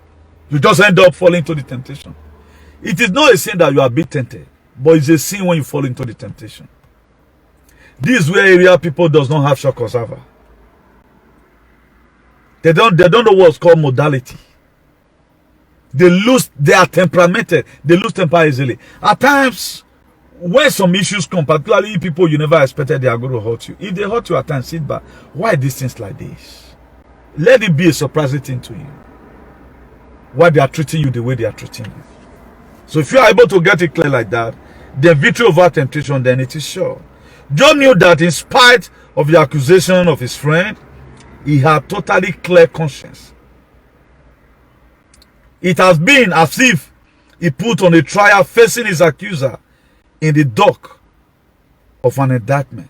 You just end up falling into the temptation. It is not a sin that you are being tempted, but it's a sin when you fall into the temptation. This is where area people does not have shock observer. They don't know what's called modality. They are temperamented. They lose temper easily. At times, when some issues come, particularly people you never expected they are going to hurt you. If they hurt you at times, sit back. Why these things like this? Let it be a surprising thing to you. Why they are treating you the way they are treating you. So if you are able to get it clear like that, the victory over temptation, then it is sure. Job knew that in spite of the accusation of his friend, he had totally clear conscience. It has been as if he put on a trial facing his accuser in the dock of an indictment.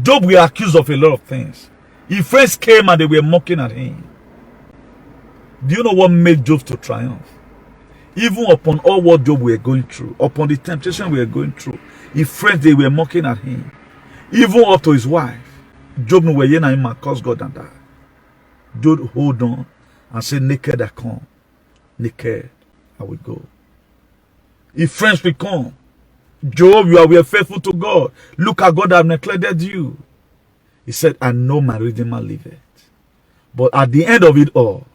Job was accused of a lot of things. His friends came and they were mocking at him. Do you know what made Job to triumph? Even upon all what Job were going through, upon the temptation we were going through, his friends, they were mocking at him. Even up to his wife. Job knew where him and curse God and die. Job hold on and say, naked I come, naked I will go. His friends will come. Job, you are faithful to God. Look at God, I have neglected you. He said, I know my Redeemer liveth. But at the end of it all,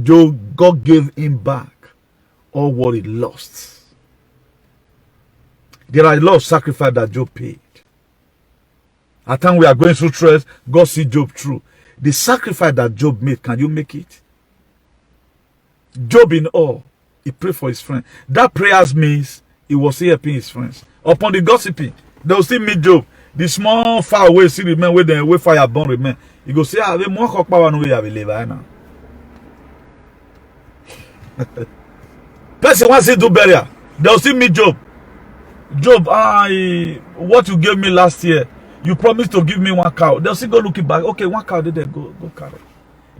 Job, God gave him back all what he lost. There are a lot of sacrifice that Job paid. At times we are going through stress, God see Job through. The sacrifice that Job made, can you make it? Job in awe, he prayed for his friend. That prayers means he was still helping his friends. Upon the gossiping, they will still meet Job. The small far away still remain where the way fire burn remain. He go say, ah, we more cock power no way I believe right now. Person wants to do burial. They will still meet Job. Job, what you gave me last year, you promised to give me one cow. They'll still go looking back. Okay, one cow, they go carry.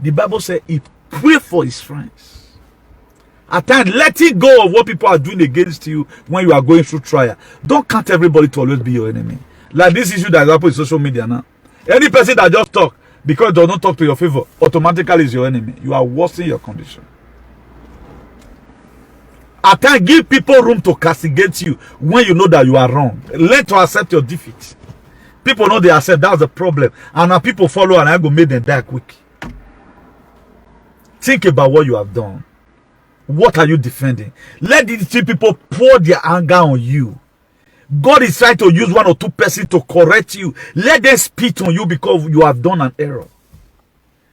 The Bible says he prayed for his friends. At times, letting go of what people are doing against you when you are going through trial. Don't count everybody to always be your enemy. Like this issue that is happening in social media now. Any person that just talk, because it does not talk to your favor, automatically is your enemy. You are worsening your condition. At times, give people room to castigate you when you know that you are wrong. Learn to accept your defeat. People know they accept, that's the problem. And now people follow and I go make them die quick. Think about what you have done. What are you defending? Let these people pour their anger on you. God is trying to use 1 or 2 persons to correct you. Let them spit on you because you have done an error.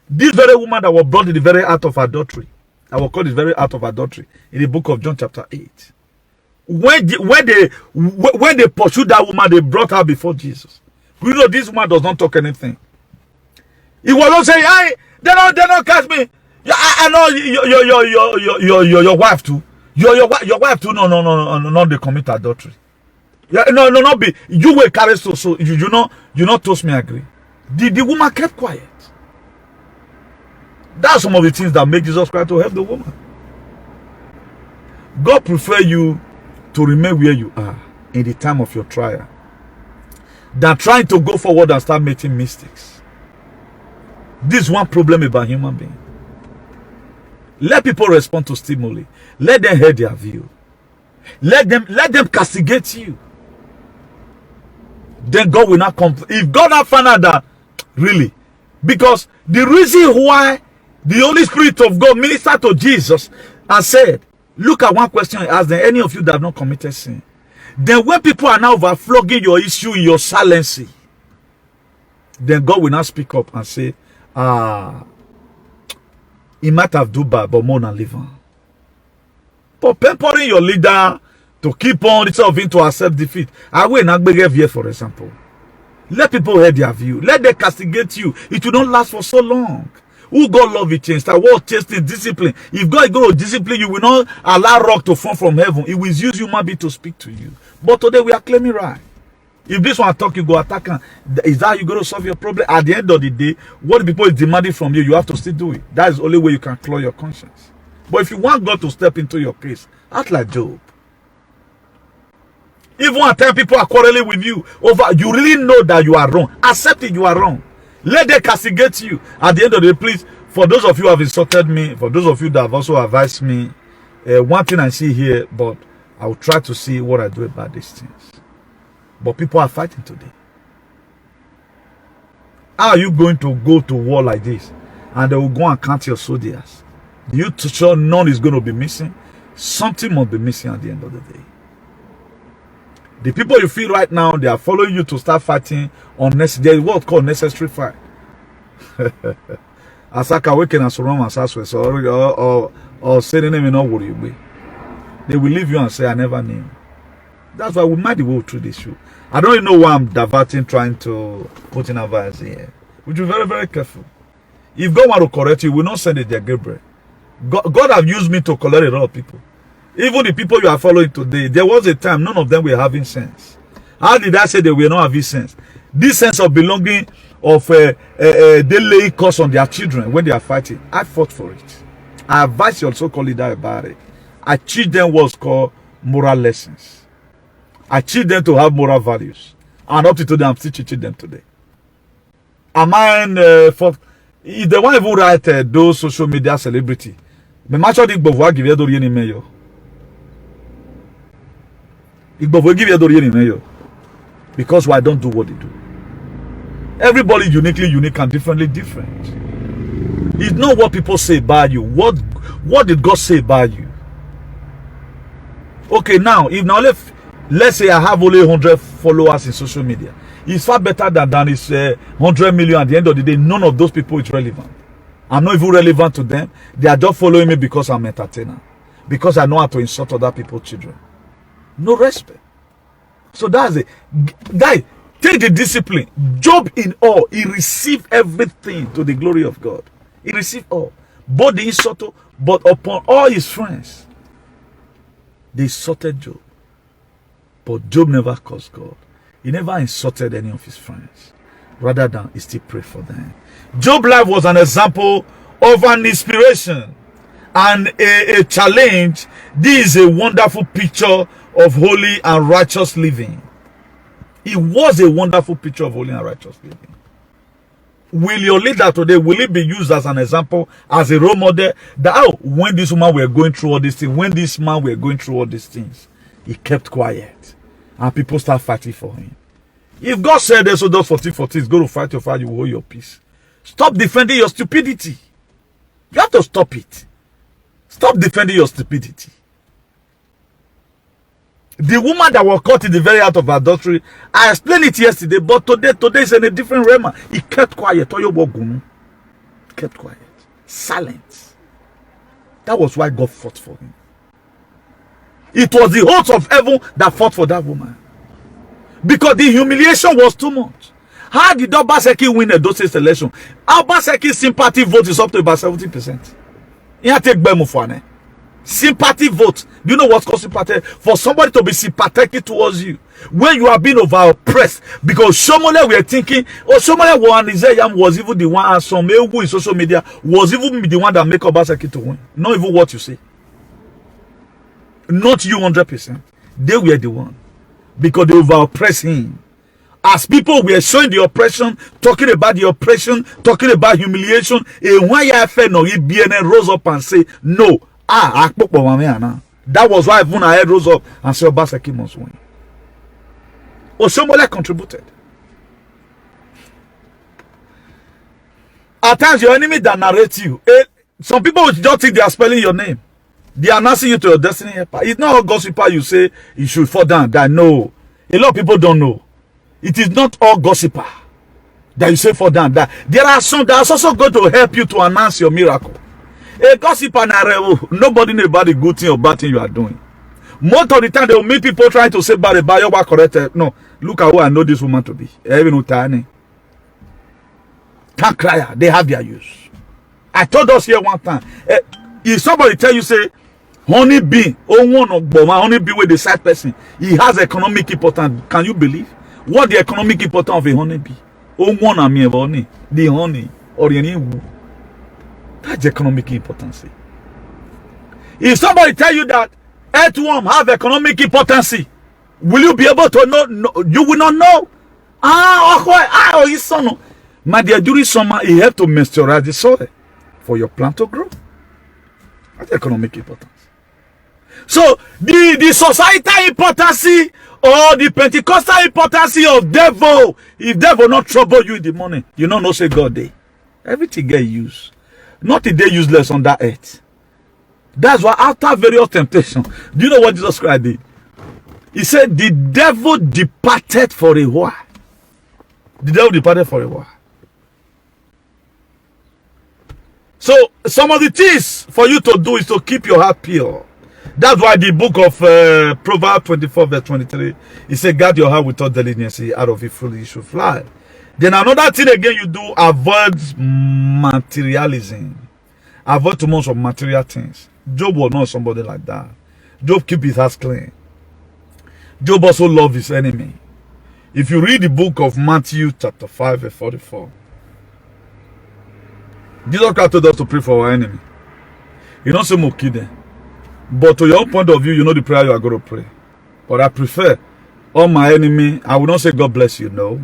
This very woman that was brought in the very act of adultery, I will call this very act of adultery, in the book of John chapter 8. When they pursued that woman, they brought her before Jesus. You know, this woman does not talk anything. He was not saying, "Hey, they don't catch me. I know your wife too. Your wife too. No, they commit adultery. Yeah, no, not be. You will carry so you not toast me agree." The woman kept quiet. That's some of the things that make Jesus Christ to help the woman. God prefer you to remain where you are in the time of your trial than trying to go forward and start making mistakes. This is one problem about human being. Let people respond to stimuli. Let them hear their view. Let them castigate you. Then God will not come. If God not find out that, really, because the reason why the Holy Spirit of God ministered to Jesus and said, look at one question he asked them, any of you that have not committed sin? Then when people are now overflogging your issue in your silency, then God will now speak up and say, he might have do bad, but more than live on. But pampering your leader to keep on instead of him to accept defeat. I will not be here, for example. Let people hear their view. Let them castigate you. It will not last for so long. Who God love it change? That word change is discipline. If God is going to discipline you, will not allow rock to fall from heaven. He will use human being to speak to you. But today we are claiming right. If this one talk, you go attack him. Is that you going to solve your problem? At the end of the day, what the people is demanding from you, you have to still do it. That is the only way you can clear your conscience. But if you want God to step into your case, act like Job. Even at times people are quarreling with you over, you really know that you are wrong. Accept it, you are wrong. Let them castigate you. At the end of the day, please, for those of you who have insulted me, for those of you that have also advised me, one thing I see here, but I will try to see what I do about these things. But people are fighting today. How are you going to go to war like this? And they will go and count your soldiers. You to sure none is going to be missing. Something must be missing at the end of the day. The people you feel right now, they are following you to start fighting unnecessary. There is what called necessary fight. Asaka waking and surround or say the name not worry you. They will leave you and say, I never knew. That's why we might go through this show. I don't even know why I'm diverting, trying to put in advice here. We should be very, very careful. If God want to correct you, we will not send it there, Gabriel. God have used me to correct a lot of people. Even the people you are following today, there was a time none of them were having sense. How did I say they were not having sense? This sense of belonging, of they lay curse on their children when they are fighting. I fought for it. I advise your so-called leader about it. I teach them what's called moral lessons. I teach them to have moral values. And up to today, I'm still teaching them today. Am I for if they want to even write those social media celebrity, me match all the bovoa give you do mayor. Igbovo give you do mayor. Because why don't do what they do? Everybody uniquely unique and differently different. It's not what people say about you. What did God say about you? Okay, now if now let's say I have only 100 followers in social media. It's far better than it's 100 million. At the end of the day, none of those people is relevant. I'm not even relevant to them. They are just following me because I'm an entertainer. Because I know how to insult other people's children. No respect. So that's it. Guys, take the discipline. Job in all, he received everything to the glory of God. He received all. Both the insult, but upon all his friends, they insulted Job. But Job never cursed God. He never insulted any of his friends. Rather than he still prayed for them. Job's life was an example of an inspiration and a challenge. This is a wonderful picture of holy and righteous living. It was a wonderful picture of holy and righteous living. will your leader today, will it be used as an example, as a role model, that, oh, when this woman were going through all these things, when this man were going through all these things, he kept quiet, and people start fighting for him. If God said Exodus 14:14 is going to fight your fight, you will hold your peace. Stop defending your stupidity. You have to stop it. Stop defending your stupidity. The woman that was caught in the very act of adultery, I explained it yesterday, but today is in a different realm. He kept quiet. Kept quiet. Silent. That was why God fought for him. It was the host of heaven that fought for that woman. Because the humiliation was too much. How did Obaseki win a Dose election? Obaseki's sympathy vote is up to about 70%. You take Bemufane. Sympathy vote. Do you know what's called sympathy? For somebody to be sympathetic towards you when you are being over oppressed. Because Shomole we are thinking, oh, Shomole was even the one, and some Ewu in social media was even the one that make Obaseki to win. Not even what you say. Not you 100%. They were the one. Because they over oppress him. As people were showing the oppression, talking about the oppression, talking about humiliation, and why BNN rose up and say, no, that was why even I rose up and said Obaseki must win. Osomole contributed. At times, your enemy that narrates you, some people will just think they are spelling your name. They are announcing you to your destiny helper. It's not all gossiper you say you should fall down. That no, a lot of people don't know. It is not all gossiper that you say fall down. That there are some that are also going to help you to announce your miracle. A gossiper, nobody knows about the good thing or bad thing you are doing. Most of the time, they will meet people trying to say bad about your work correct. No, look at who I know this woman to be. Even Utani. Can't cry. They have their use. I told us here one time. If somebody tell you say, honey bee, oh one of Boma, honey bee with the side person, he has economic importance. Can you believe? What the economic importance of a honey bee? Oh one of me honey, the honey or any woo. That's economic importance. If somebody tell you that earthworm have economic importance, will you be able to know? No, you will not know. His son. My dear, during summer, he have to moisturize the soil for your plant to grow. That's economic importance. So the societal importance or the Pentecostal importance of devil, if devil not trouble you in the morning, you know no say God day. Everything get used. Not a day useless on that earth. That's why after various temptations, do you know what Jesus Christ did? He said the devil departed for a while. The devil departed for a while. So some of the things for you to do is to keep your heart pure. That's why the book of Proverbs 24 verse 23, it says, guard your heart with all diligence, out of it fully you should fly. Then another thing again you do, avoid materialism. Avoid too much of material things. Job was not somebody like that. Job keep his heart clean. Job also loved his enemy. If you read the book of Matthew chapter 5 verse 44, Jesus Christ told us to pray for our enemy. He don't say more kidding. But to your own point of view, you know the prayer you are going to pray. But I prefer all my enemy. I will not say God bless you, no.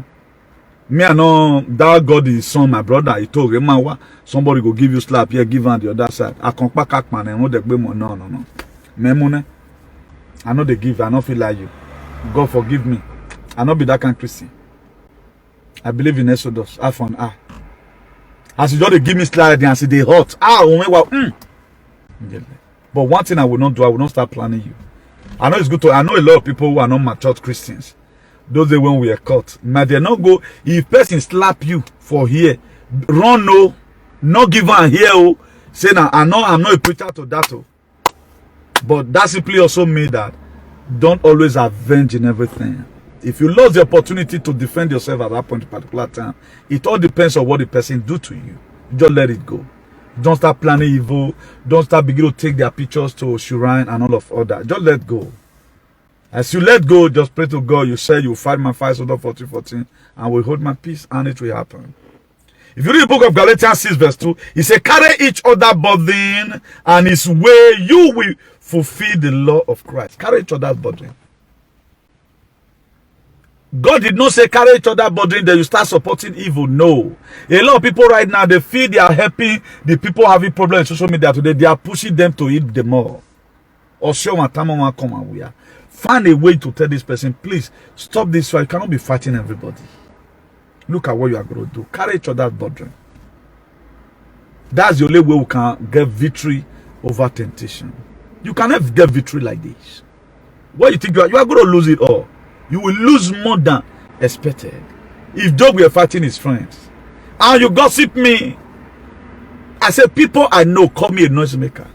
Me, I know that God is son, my brother. He told him, man, somebody go give you slap here, give on the other side. I can't pack man and no. Memone. I know they give, I don't feel like you. God forgive me. I not be that kind of Christian. I believe in Exodus. I found as you just give me slide and see they hot. But one thing I will not do, I will not start planning you. I know it's good to, I know a lot of people who are not mature Christians. Those days when we are caught. But they not go, if person slap you for here, run no, not give her here, oh, say now, I'm not a preacher to that, oh. But that simply also means that don't always avenge in everything. If you lose the opportunity to defend yourself at that point in particular time, it all depends on what the person do to you. Just let it go. Don't start planning evil. Don't start beginning to take their pictures to shrine and all of that. Just let go. As you let go, just pray to God. You said you will fight my fight, so 14:14, and will hold my peace, and it will happen. If you read the book of Galatians 6 verse 2, he said, carry each other burden, and his way you will fulfill the law of Christ. Carry each other's burden. God did not say carry each other burden, then you start supporting evil. No. A lot of people right now, they feel they are helping the people having problems in social media today. They are pushing them to eat them more. Or show my time on come and we are. Find a way to tell this person, please stop this fight. You cannot be fighting everybody. Look at what you are going to do. Carry each other's burden. That's the only way we can get victory over temptation. You cannot get victory like this. What you think you are going to lose it all. You will lose more than expected. If Job were fighting his friends, and you gossip me, I said, people I know call me a noisemaker.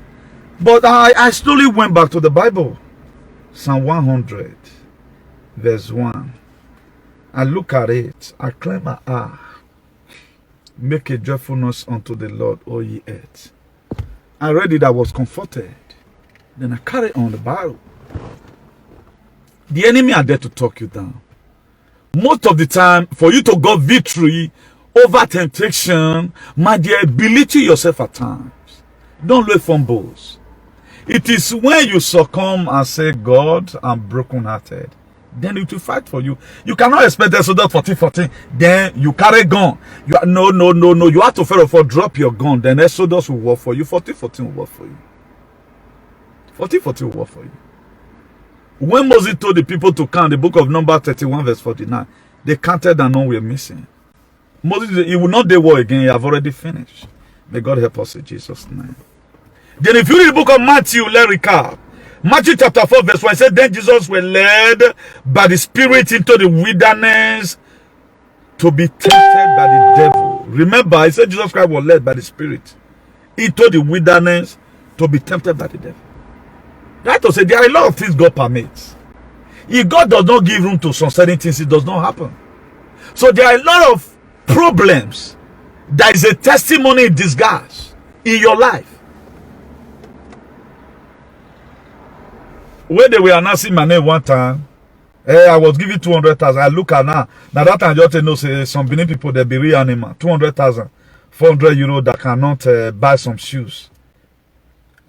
But I slowly went back to the Bible. Psalm 100, verse 1. I look at it. I claim my heart. Make a joyfulness unto the Lord, O ye earth. I read it, I was comforted. Then I carried on the Bible. The enemy are there to talk you down. Most of the time, for you to get victory over temptation, my dear, belittle yourself at times. Don't lay fumbles. It is when you succumb and say, God, I'm broken-hearted. Then it will fight for you. You cannot expect Exodus 14:14. Then you carry gun. You are, no. You have to first of all drop your gun. Then Exodus will work for you. 14:14 will work for you. 14:14 will work for you. When Moses told the people to count, the book of Numbers 31 verse 49, they counted and none were missing. Moses, he will not do war again. He have already finished. May God help us in Jesus' name. Then if you read the book of Matthew, let's recap. Matthew chapter 4 verse 1, it said, then Jesus was led by the Spirit into the wilderness to be tempted by the devil. Remember, I said Jesus Christ was led by the Spirit into the wilderness to be tempted by the devil. That to say, there are a lot of things God permits. If God does not give room to some certain things, it does not happen. So there are a lot of problems. There is a testimony in disguise in your life. When they were announcing my name one time, I was giving 200,000. I look at now. Now that time, just know say some Benin people they be real animal. 200,000, 400 euro that cannot buy some shoes.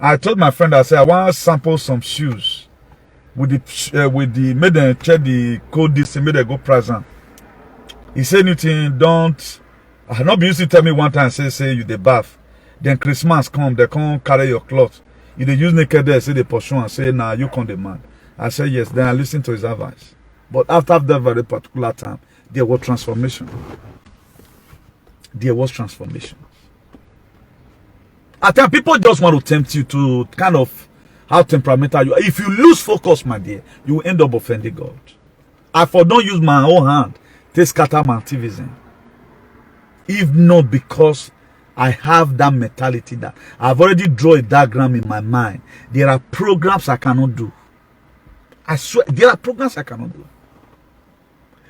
I told my friend, I said I want to sample some shoes with the made them check the code. This made them go present. He said anything don't. I not be used to tell me one time say you the bath. Then Christmas come, they come carry your clothes. If they use naked there, say they pursue and say, nah, you come demand. I said, yes. Then I listened to his advice. But after that very particular time, there was transformation. There was transformation. At times, people just want to tempt you to kind of how temperamental you are. If you lose focus, my dear, you will end up offending God. I for don't use my own hand to scatter my activism. If not because I have that mentality that I've already drawn a diagram in my mind. There are programs I cannot do. I swear, there are programs I cannot do.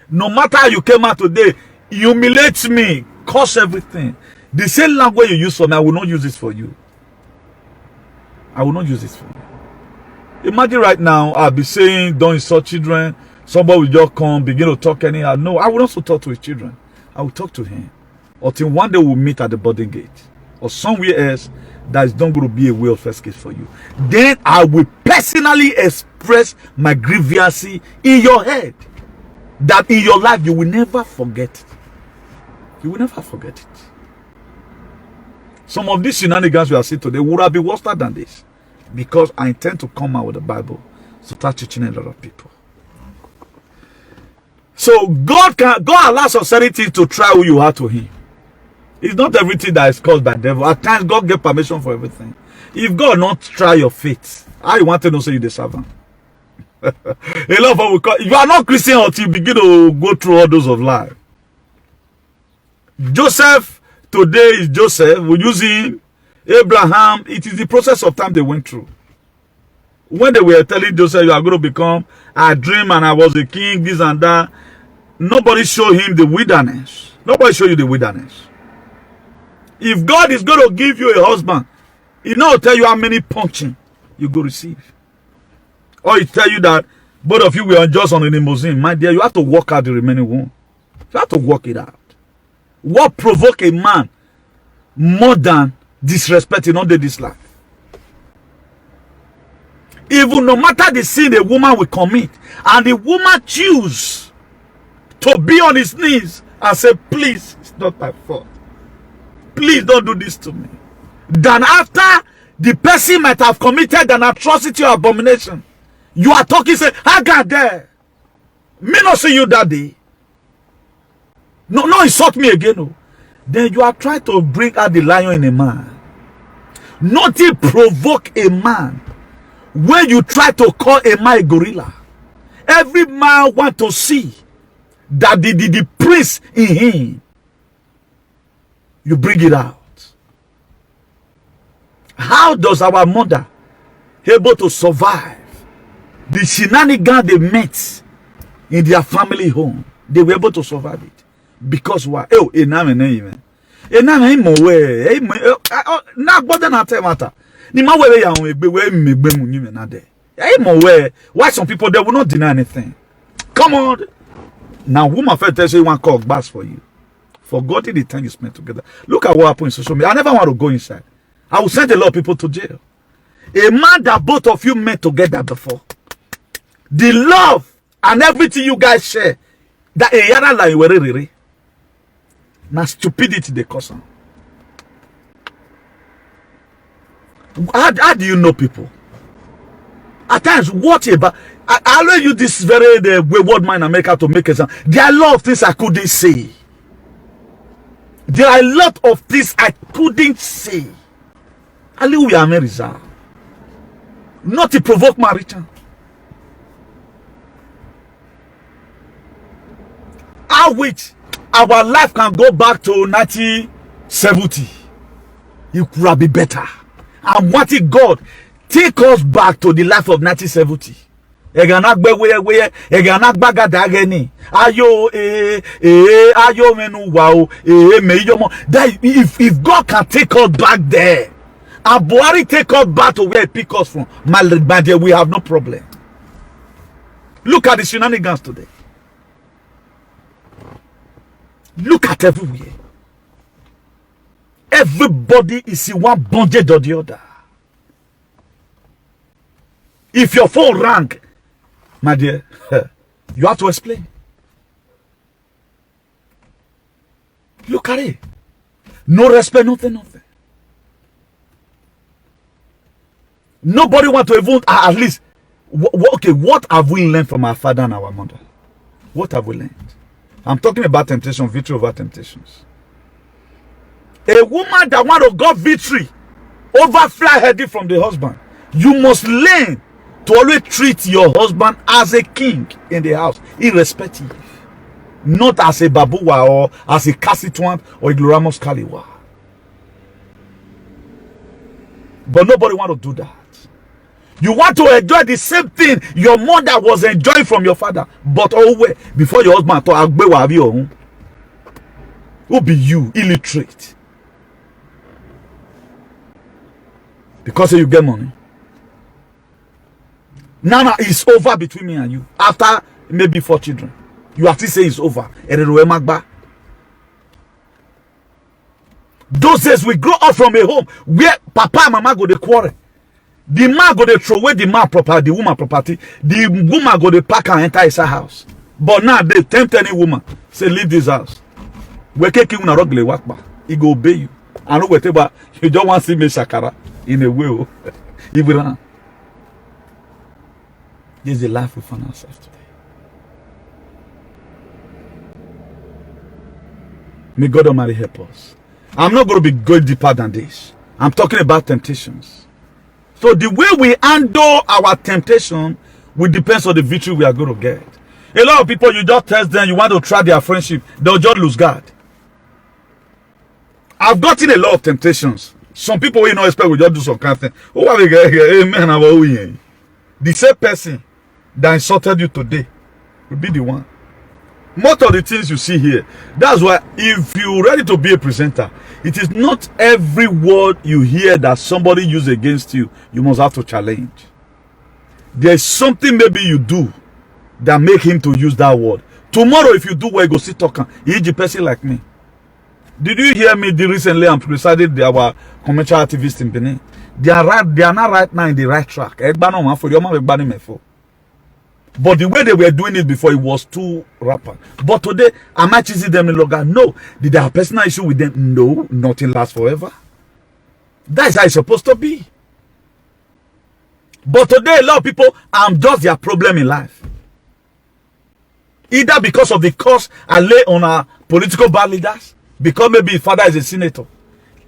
No matter how you came out today, humiliate me, curse everything. The same language you use for me, I will not use it for you. I will not use it for you. Imagine right now, I'll be saying, don't insult children. Somebody will just come, begin to talk anyhow. No, I will also talk to his children. I will talk to him. Until one day we'll meet at the boarding gate or somewhere else that is not going to be a way of escape for you. Then I will personally express my grievance in your head that in your life you will never forget it. You will never forget it. Some of these shenanigans we are seeing today would have been worse than this because I intend to come out with the Bible to start teaching a lot of people. So God allows some certain things to try who you are to Him. It's not everything that is caused by the devil. At times, God gets permission for everything. If God not try your faith, how you want to know say you the servant? A lot of people call, you are not Christian until you begin to go through all those of life. Joseph, today is Joseph. We use him. Abraham, it is the process of time they went through. When they were telling Joseph, you are going to become a dream and I was a king, this and that, nobody showed him the wilderness. Nobody showed you the wilderness. If God is going to give you a husband, He not tell you how many punching you go receive. Or He tell you that both of you were unjust on the limousine. My dear, you have to work out the remaining one. You have to work it out. What provoke a man more than disrespect in under this life? Even no matter the sin a woman will commit, and the woman choose to be on his knees and say, please, it's not my fault. Please don't do this to me. Than after the person might have committed an atrocity or abomination, you are talking, say, I got there. Me not see you that day. No, insult me again. No. Then you are trying to bring out the lion in a man. Nothing provoke a man when you try to call a man a gorilla. Every man want to see that the prince in him. You bring it out. How does our mother able to survive the shenanigans they met in their family home? They were able to survive it. Because why? Oh, why some people they will not deny anything? Come on. Now, woman first tells you one call bass for you. Forgetting the time you spent together. Look at what happened in social media. I never want to go inside. I will send a lot of people to jail. A man that both of you met together before. The love and everything you guys share. That a yada la you were. Now stupidity they cause. How do you know people? At times, what about I always use this very wayward mind and make out to make it sound. There are a lot of things I couldn't say. There are a lot of things I couldn't say. Hallelujah, America. Not to provoke my return. I wish our life can go back to 1970. It could be better. And what if God take us back to the life of 1970? If God can take us back there, and Buhari take us back to where he pick us from, we have no problem. Look at the shenanigans today. Look at everywhere. Everybody is in one bondage or the other. If your phone rang, my dear, you have to explain. Look at it. No respect, nothing. Nobody want to even, at least, okay, what have we learned from our father and our mother? What have we learned? I'm talking about temptation, victory over temptations. A woman that want to get victory over fly headed from the husband, you must learn to always treat your husband as a king in the house, irrespective. Not as a babuwa or as a Cassituan or a Gloramus Kaliwa. But nobody want to do that. You want to enjoy the same thing your mother was enjoying from your father. But always, before your husband talk, who be you, illiterate? Because you get money. Now it's over between me and you. After maybe 4 children. You have to say it's over. Those days we grow up from a home where papa and mama go to quarrel. The man go to throw away the man property, the woman property. The woman go to pack and enter his house. But now they tempt any woman. Say, leave this house. We can't keep on rugly wakba. He go obey you. I know whatever. You don't want to see me shakara in a way. Ibrahim. This is the life we find ourselves today. May God Almighty help us. I'm not going to be going deeper than this. I'm talking about temptations. So the way we handle our temptation will depend on the victory we are going to get. A lot of people, you just test them, you want to try their friendship, they'll just lose God. I've gotten a lot of temptations. Some people will not expect we just do some kind of thing. Oh, amen. The same person that insulted you today will be the one. Most of the things you see here, that's why if you're ready to be a presenter, it is not every word you hear that somebody uses against you, you must have to challenge. There's something maybe you do that make him to use that word. Tomorrow, if you do well, you go sit talking. He's a person like me. Did you hear me recently? I'm presiding our commercial activists in Benin. They are not right now in the right track. But the way they were doing it before, it was too rampant. But today, am I choosing them no longer? No. Did they have personal issue with them? No. Nothing lasts forever. That's how it's supposed to be. But today, a lot of people, I'm just their problem in life. Either because of the curse I lay on our political bad leaders, because maybe his father is a senator.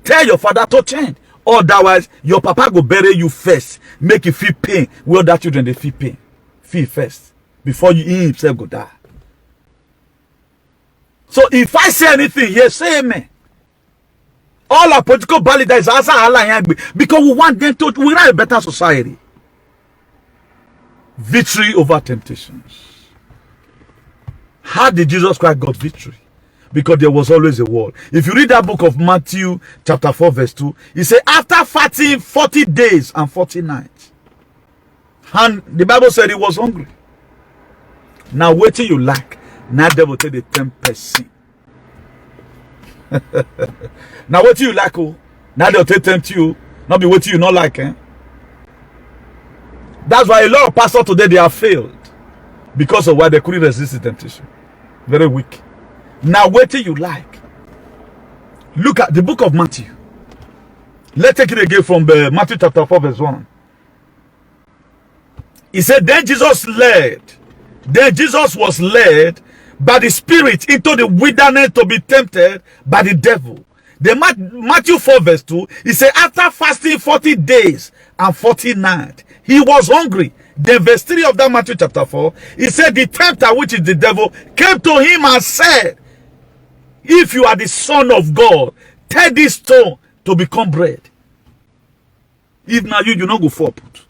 Tell your father to change. Otherwise, your papa go bury you first. Make you feel pain. Well, that children, they feel pain. Feel first. Before you himself go die. So if I say anything, yes, say amen. All our political bad leaders answer Allah because we want them to, we want a better society. Victory over temptations. How did Jesus Christ got victory? Because there was always a word. If you read that book of Matthew chapter 4 verse 2, he said after fasting 40 days and 40 nights. And the Bible said he was hungry. Now wait till you like. Now devil take the 10%. Now wait till you like. Oh. Now they'll tempt you. Not be waiting you not like. That's why a lot of pastors today they have failed. Because of why they couldn't resist the temptation. Very weak. Now wait till you like. Look at the book of Matthew. Let's take it again from Matthew chapter 4 verse 1. He said, then Jesus was led by the Spirit into the wilderness to be tempted by the devil. Then Matthew 4 verse 2, he said, after fasting 40 days and 40 nights, he was hungry. Then verse 3 of that Matthew chapter 4, he said, the tempter, which is the devil, came to him and said, if you are the Son of God, tell this stone to become bread. If now you not go for put.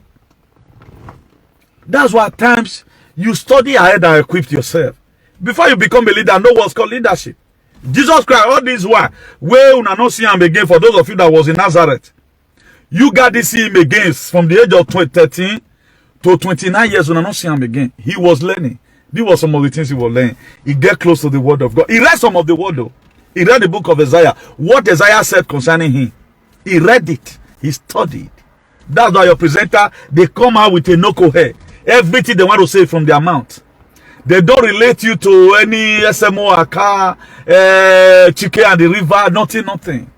That's why at times you study ahead and equip yourself. Before you become a leader, know what's called leadership. Jesus Christ, all this while, where you not see him again, for those of you that was in Nazareth, you got to see him again from the age of 13 to 29 years, when I not see him again. He was learning. These were some of the things he was learning. He get close to the word of God. He read some of the word though. He read the book of Isaiah. What Isaiah said concerning him. He read it. He studied. That's why your presenter, they come out with a knuckle hair. Everything they want to say from their mouth. They don't relate you to any SMO, Aka, Chike and the river, nothing.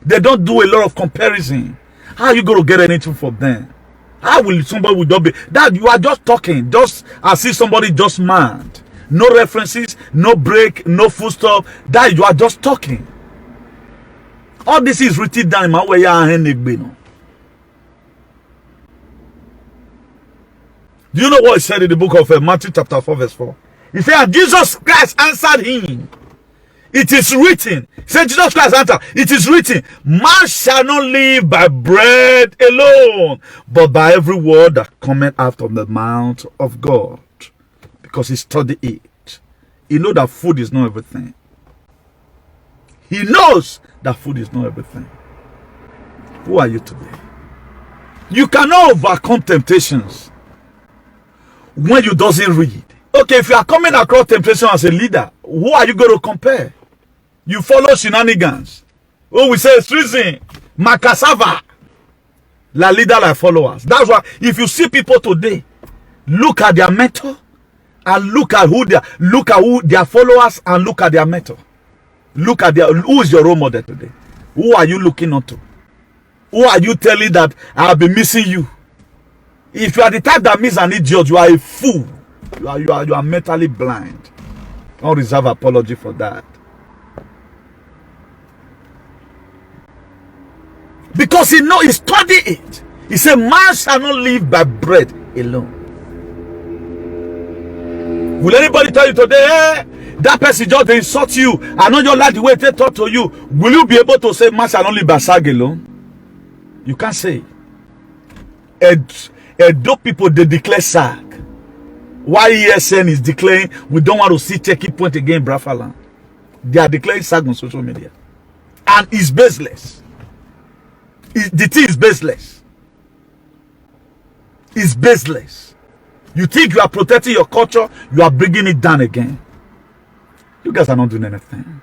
They don't do a lot of comparison. How are you going to get anything from them? How will somebody would not be that you are just talking, just as if somebody just mad? No references, no break, no full stop. That you are just talking. All this is written down in my way. Do you know what he said in the book of Matthew chapter 4 verse 4? He said, and Jesus Christ answered him. It is written. He said, Jesus Christ answered. It is written, man shall not live by bread alone, but by every word that cometh out of the mouth of God. Because he studied it. He knows that food is not everything. He knows that food is not everything. Who are you today? You cannot overcome temptations when you doesn't read. Okay, if you are coming across temptation as a leader, who are you going to compare? You follow shenanigans. Oh, we say it's treason. Makasava. La leader like followers. That's why if you see people today, look at their mentor and look at who their followers and look at their mentor. Look at who is your role model today? Who are you looking onto? Who are you telling that I'll be missing you? If you are the type that miss an idiot, you are a fool. You are mentally blind. Don't reserve apology for that. Because he studied it. He said, man shall not live by bread alone. Will anybody tell you today, hey, that person just insult you, I know you like the way they talk to you? Will you be able to say, man shall not live by sag alone? You can't say. Those people, they declare sag. Why ESN is declaring, we don't want to see checking point again, Brafaland. They are declaring sag on social media. And it's baseless. The thing is baseless. It's baseless. You think you are protecting your culture, you are bringing it down again. You guys are not doing anything.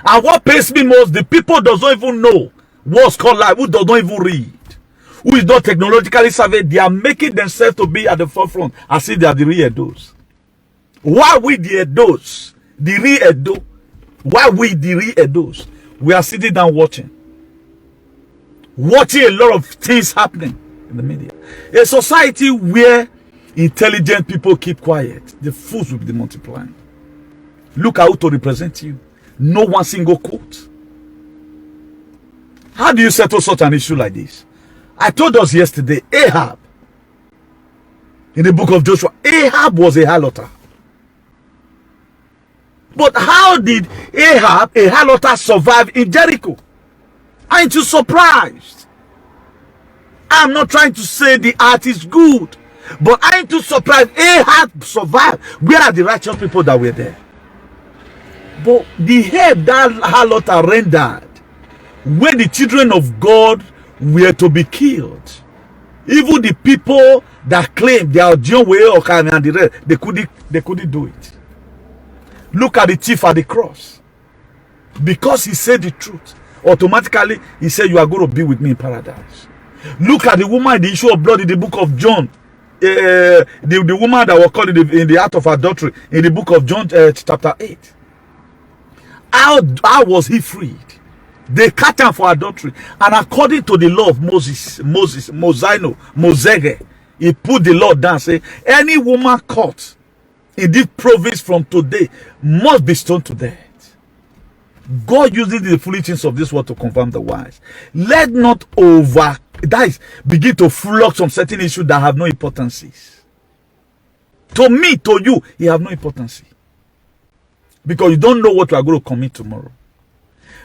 And what pains me most, the people does not even know what's called life, who does not even read, who is not technologically savvy, they are making themselves to be at the forefront as if they are the real Edos. Why we the Edos, the real Edo? Why we the real Edos? We are sitting down watching a lot of things happening in the media. A society where intelligent people keep quiet, the fools will be multiplying. Look how to represent you. No one single quote. How do you settle such an issue like this? I told us yesterday, Ahab, in the book of Joshua, Ahab was a harlot. But how did Ahab, a harlot, survive in Jericho? Aren't you surprised? I'm not trying to say the art is good, but aren't you surprised Ahab survived? Where are the righteous people that were there? But the help that harlot rendered when the children of God were to be killed, even the people that claimed they are John Way or and the rest, they couldn't do it. Look at the thief at the cross. Because he said the truth, automatically he said, you are going to be with me in paradise. Look at the woman in the issue of blood in the book of John. The woman that was caught in the act of adultery in the book of John chapter 8. How was he freed? They caught him for adultery. And according to the law of Moses, he put the law down, say, any woman caught in this province from today must be stoned to death. God uses the foolish things of this world to confirm the wise. Let not begin to flux on certain issues that have no importance. To me, to you, it have no importance. Because you don't know what you are going to commit tomorrow.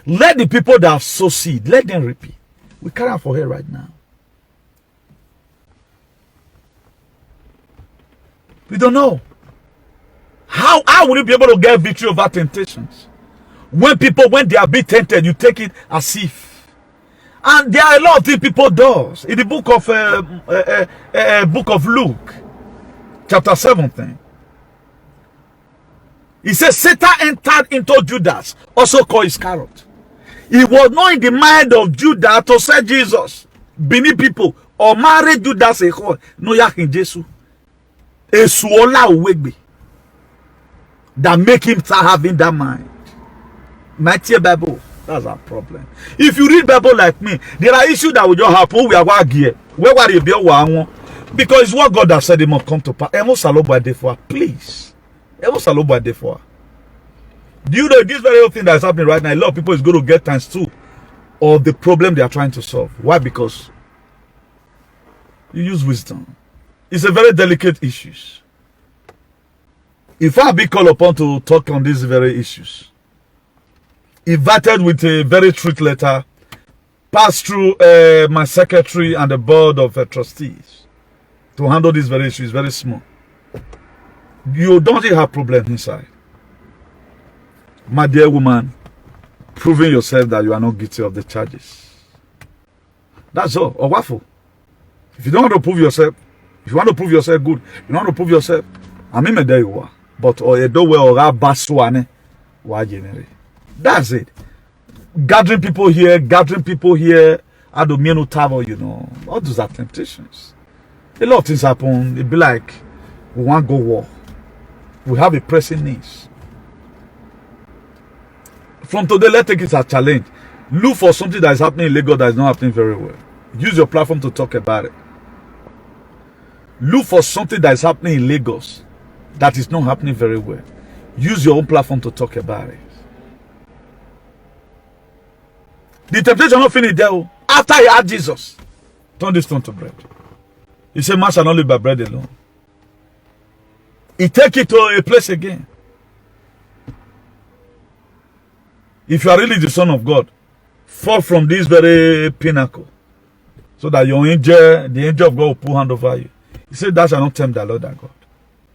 Let the people that have sowed seed, let them repeat. We carry out for her right now. We don't know. How will you be able to get victory over temptations? When they are being tempted, you take it as if. And there are a lot of things people do. In the book of Luke, chapter 17, he says Satan entered into Judas, also called Iscariot. It was not in the mind of Judas to say Jesus, beneath people, or marry Judas a whole. No yakin Jesus. A suola uwegbe. That make him start having that mind. Mighty Bible. That's our problem. If you read Bible like me, there are issues that will just happen. We are because it's what God has said it must come to pass. Please. Do you know this very thing that's happening right now? A lot of people is going to get times 2 of the problem they are trying to solve. Why? Because you use wisdom. It's a very delicate issue. If I be called upon to talk on these very issues, invited with a very strict letter, passed through my secretary and the board of trustees to handle this very issue, is very small. You don't have problem inside. My dear woman, proving yourself that you are not guilty of the charges. That's all. Or waffle. If you don't want to prove yourself, if you want to prove yourself good, you don't want to prove yourself, I mean, there you are. But that's it. Gathering people here, I don't mean no travel, you know. All those are temptations. A lot of things happen. It be like we want to go war. We have a pressing needs. From today, let's take it as a challenge. Look for something that is happening in Lagos that is not happening very well. Use your platform to talk about it. Look for something that is happening in Lagos that is not happening very well. Use your own platform to talk about it. The temptation not finished there. After he had Jesus, turn this stone to bread. He said, man shall not live by bread alone. He take it to a place again. If you are really the Son of God, fall from this very pinnacle, so that your angel, the angel of God, will put hand over you. He said, thou shalt not tempt the Lord thy God.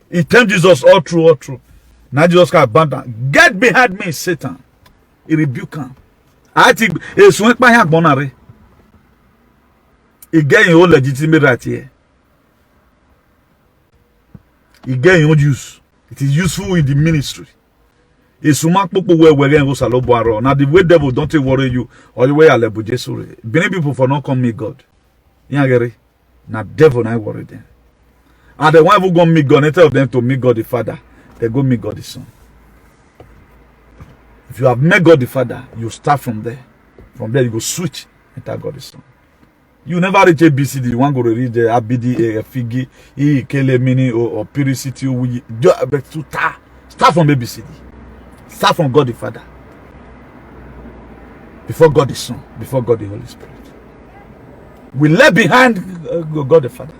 He tempted Jesus all through. Now Jesus can abandon. Get behind me, Satan. He rebuked him. I think it's when my hand bonare. He get your own legitimate right here. He get your own use. It is useful in the ministry. It's sumak people where we're going to go salobo. Now the way devil don't worry you or the way I level Jesus. Many people for not come meet God. You get it? Now devil I worry them. And the one who go meet God, instead of them to meet God the Father, they go meet God the Son. If you have met God the Father, you start from there. From there you go switch enter God the Son. You never reach ABCD. You want to go to read the ABD, Figi, Kele Mini, or Puricity. Start from ABCD. Start from God the Father. Before God the Son. Before God the Holy Spirit. We left behind God the Father.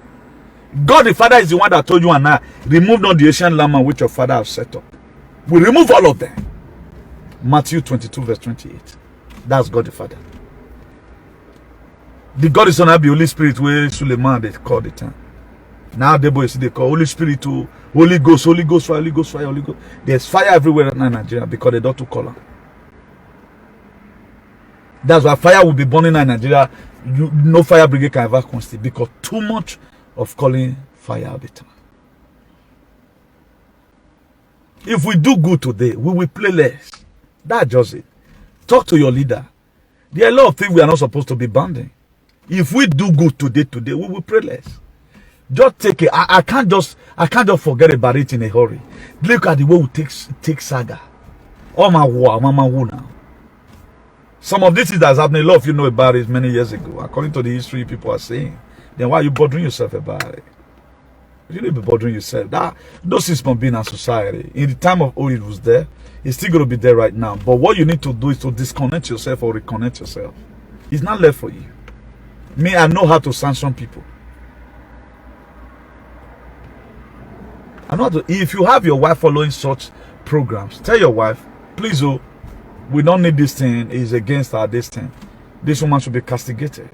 God the Father is the one that told you and I, remove not the ancient lamb which your father has set up. We remove all of them. Matthew 22 verse 28. That's God the Father. The God is not be Holy Spirit where Suleiman they call the time. Now the boys they call Holy Spirit to Holy Ghost, Holy Ghost, fire, Holy Ghost, fire, Holy Ghost. There's fire everywhere in Nigeria because they don't to call them. That's why fire will be burning in Nigeria. No fire brigade can ever constitute because too much of calling fire all the time. If we do good today, we will play less. That's just it. Talk to your leader. There are a lot of things we are not supposed to be banding. If we do good today, we will pray less. Just take it. I can't just forget about it in a hurry. Look at the way we take saga. Oh my war, mama who now. Some of this is that's happening. A lot of you know about it many years ago. According to the history people are saying. Then why are you bothering yourself about it? You need to be bothering yourself. Those things must be in our society. In the time of old it was there. It's still going to be there right now. But what you need to do is to disconnect yourself or reconnect yourself. It's not left for you. Me, I know how to sanction people. I know how to, if you have your wife following such programs, tell your wife, please, oh, we don't need this thing. It's against our this thing. This woman should be castigated.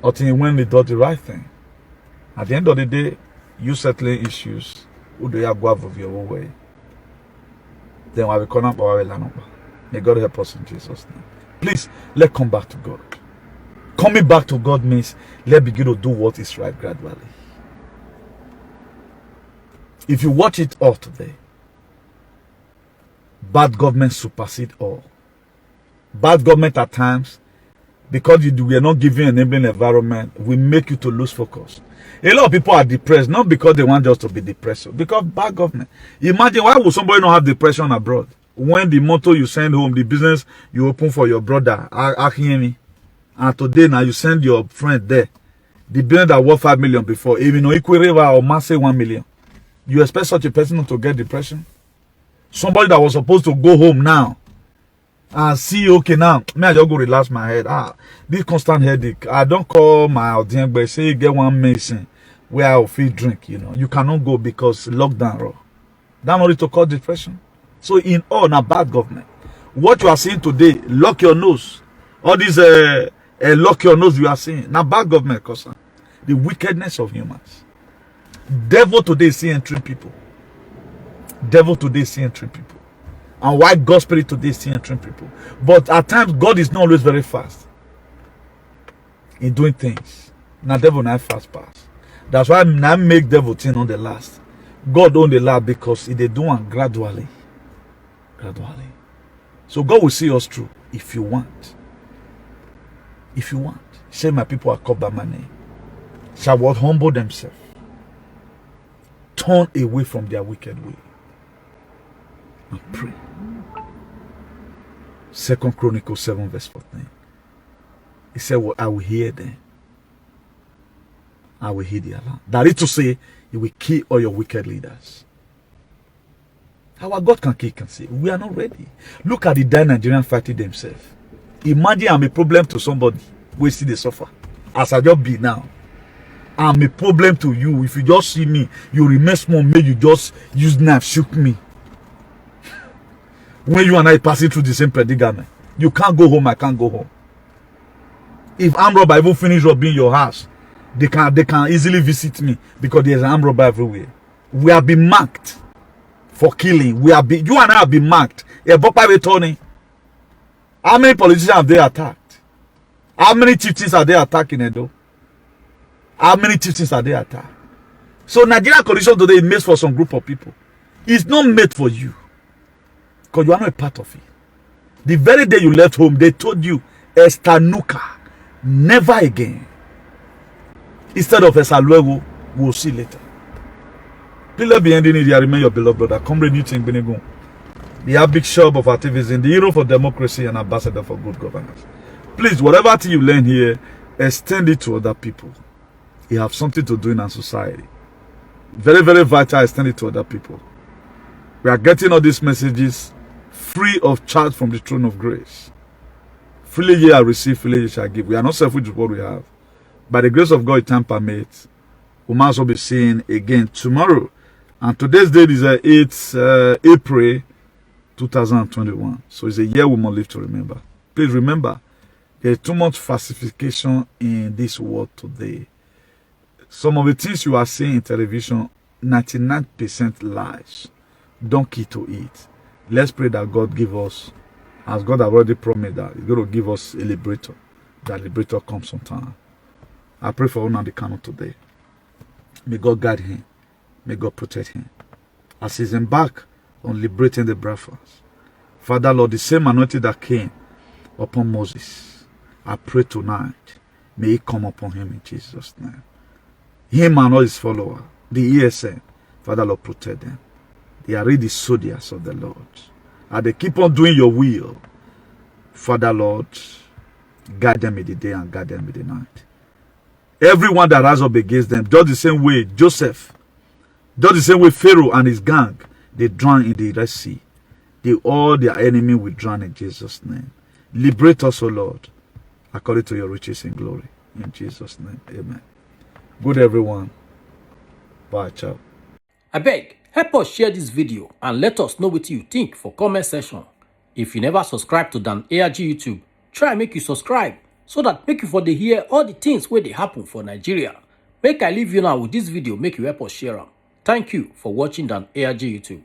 Until when they do the right thing. At the end of the day, you settling issues. Who do you go out of your own way? Then I will come up or may God help us in Jesus' name. Please, let's come back to God. Coming back to God means let's begin to do what is right gradually. If you watch it all today, bad government supersede all. Bad government at times, because we are not giving an enabling environment, we make you to lose focus. A lot of people are depressed, not because they want us to be depressed, because bad government. Imagine, why would somebody not have depression abroad? When the motor you send home, the business you open for your brother, me. And today now you send your friend there. The business that worth 5 million before, even though Equal River or Massey 1 million. You expect such a person to get depression? Somebody that was supposed to go home now and see, okay, now, may I just go relax my head. This constant headache. I don't call my audience, but say get one medicine where I'll feel drink, you know. You cannot go because lockdown, raw. That's not to cause depression. So in all, now bad government. What you are seeing today, lock your nose. All these lock your nose you are seeing. Now bad government, cause the wickedness of humans. Devil today is seeing 3 people. Devil today is seeing 3 people. And why God spirit today is seeing 3 people. But at times God is not always very fast in doing things. Now devil not fast pass. That's why I make devil thing on the last. God on the last because they do it gradually. Gradually. So God will see us through if you want. If you want. Say my people are called by my name. Shall what humble themselves. Turn away from their wicked way. And pray. 2 Chronicles 7 verse 14. He said, well, I will hear them. I will hear the alarm. That is to say, he will kill all your wicked leaders. Our God can kill, can say, we are not ready. Look at the dying Nigerians fighting themselves. Imagine I'm a problem to somebody who see they suffer. As I just be now. I'm a problem to you. If you just see me, you remain small, maybe you just use knife, shoot me. When you and I passing through the same predicament, you can't go home, I can't go home. If armed robber even finish robbing your house, they can easily visit me because there's an armed robber everywhere. We have been marked for killing. You and I have been marked. How many politicians have they attacked? How many chieftains are they attacking Edo? How many chieftains are they attacked? So Nigeria condition today is made for some group of people. It's not made for you. Because you are not a part of it. The very day you left home, they told you, Estanuka, Never again. Instead of Esaluego, we'll see later. Please be ending it. I remain your beloved brother, Comrade Newton Benegun, the Archbishop of activism, the hero for democracy, and ambassador for good governance. Please, whatever thing you learn here, extend it to other people. You have something to do in our society. Very, very vital. Extend it to other people. We are getting all these messages free of charge from the throne of grace. Freely ye are received, freely ye shall give. We are not selfish with what we have. By the grace of God, if time permits, we might also be seeing again tomorrow. And today's date is 8th April 2021. So it's a year we must live to remember. Please remember, there is too much falsification in this world today. Some of the things you are seeing in television, 99% lies. Don't key to it. Let's pray that God give us, as God has already promised that He's going to give us a liberator. That liberator comes sometime. I pray for Nnamdi Kanu today. May God guide him. May God protect him. As he's embarked on liberating the Biafrans. Father Lord, the same anointing that came upon Moses, I pray tonight, may it come upon him in Jesus' name. Him and all his followers, the ESN, Father Lord, protect them. They are really soldiers of the Lord. And they keep on doing your will. Father Lord, guide them in the day and guide them in the night. Everyone that rises up against them, just the same way Joseph, just the same way Pharaoh and his gang, they drown in the Red Sea. All their enemy will drown in Jesus' name. Liberate us, O Lord, according to your riches in glory. In Jesus' name, amen. Good everyone. Bye, ciao. I beg, help us share this video and let us know what you think for comment section. If you never subscribe to Dan ARG YouTube, try make you subscribe so that make you for the hear all the things where they happen for Nigeria. Make I leave you now with this video, make you help us share them. Thank you for watching Dan ARG YouTube.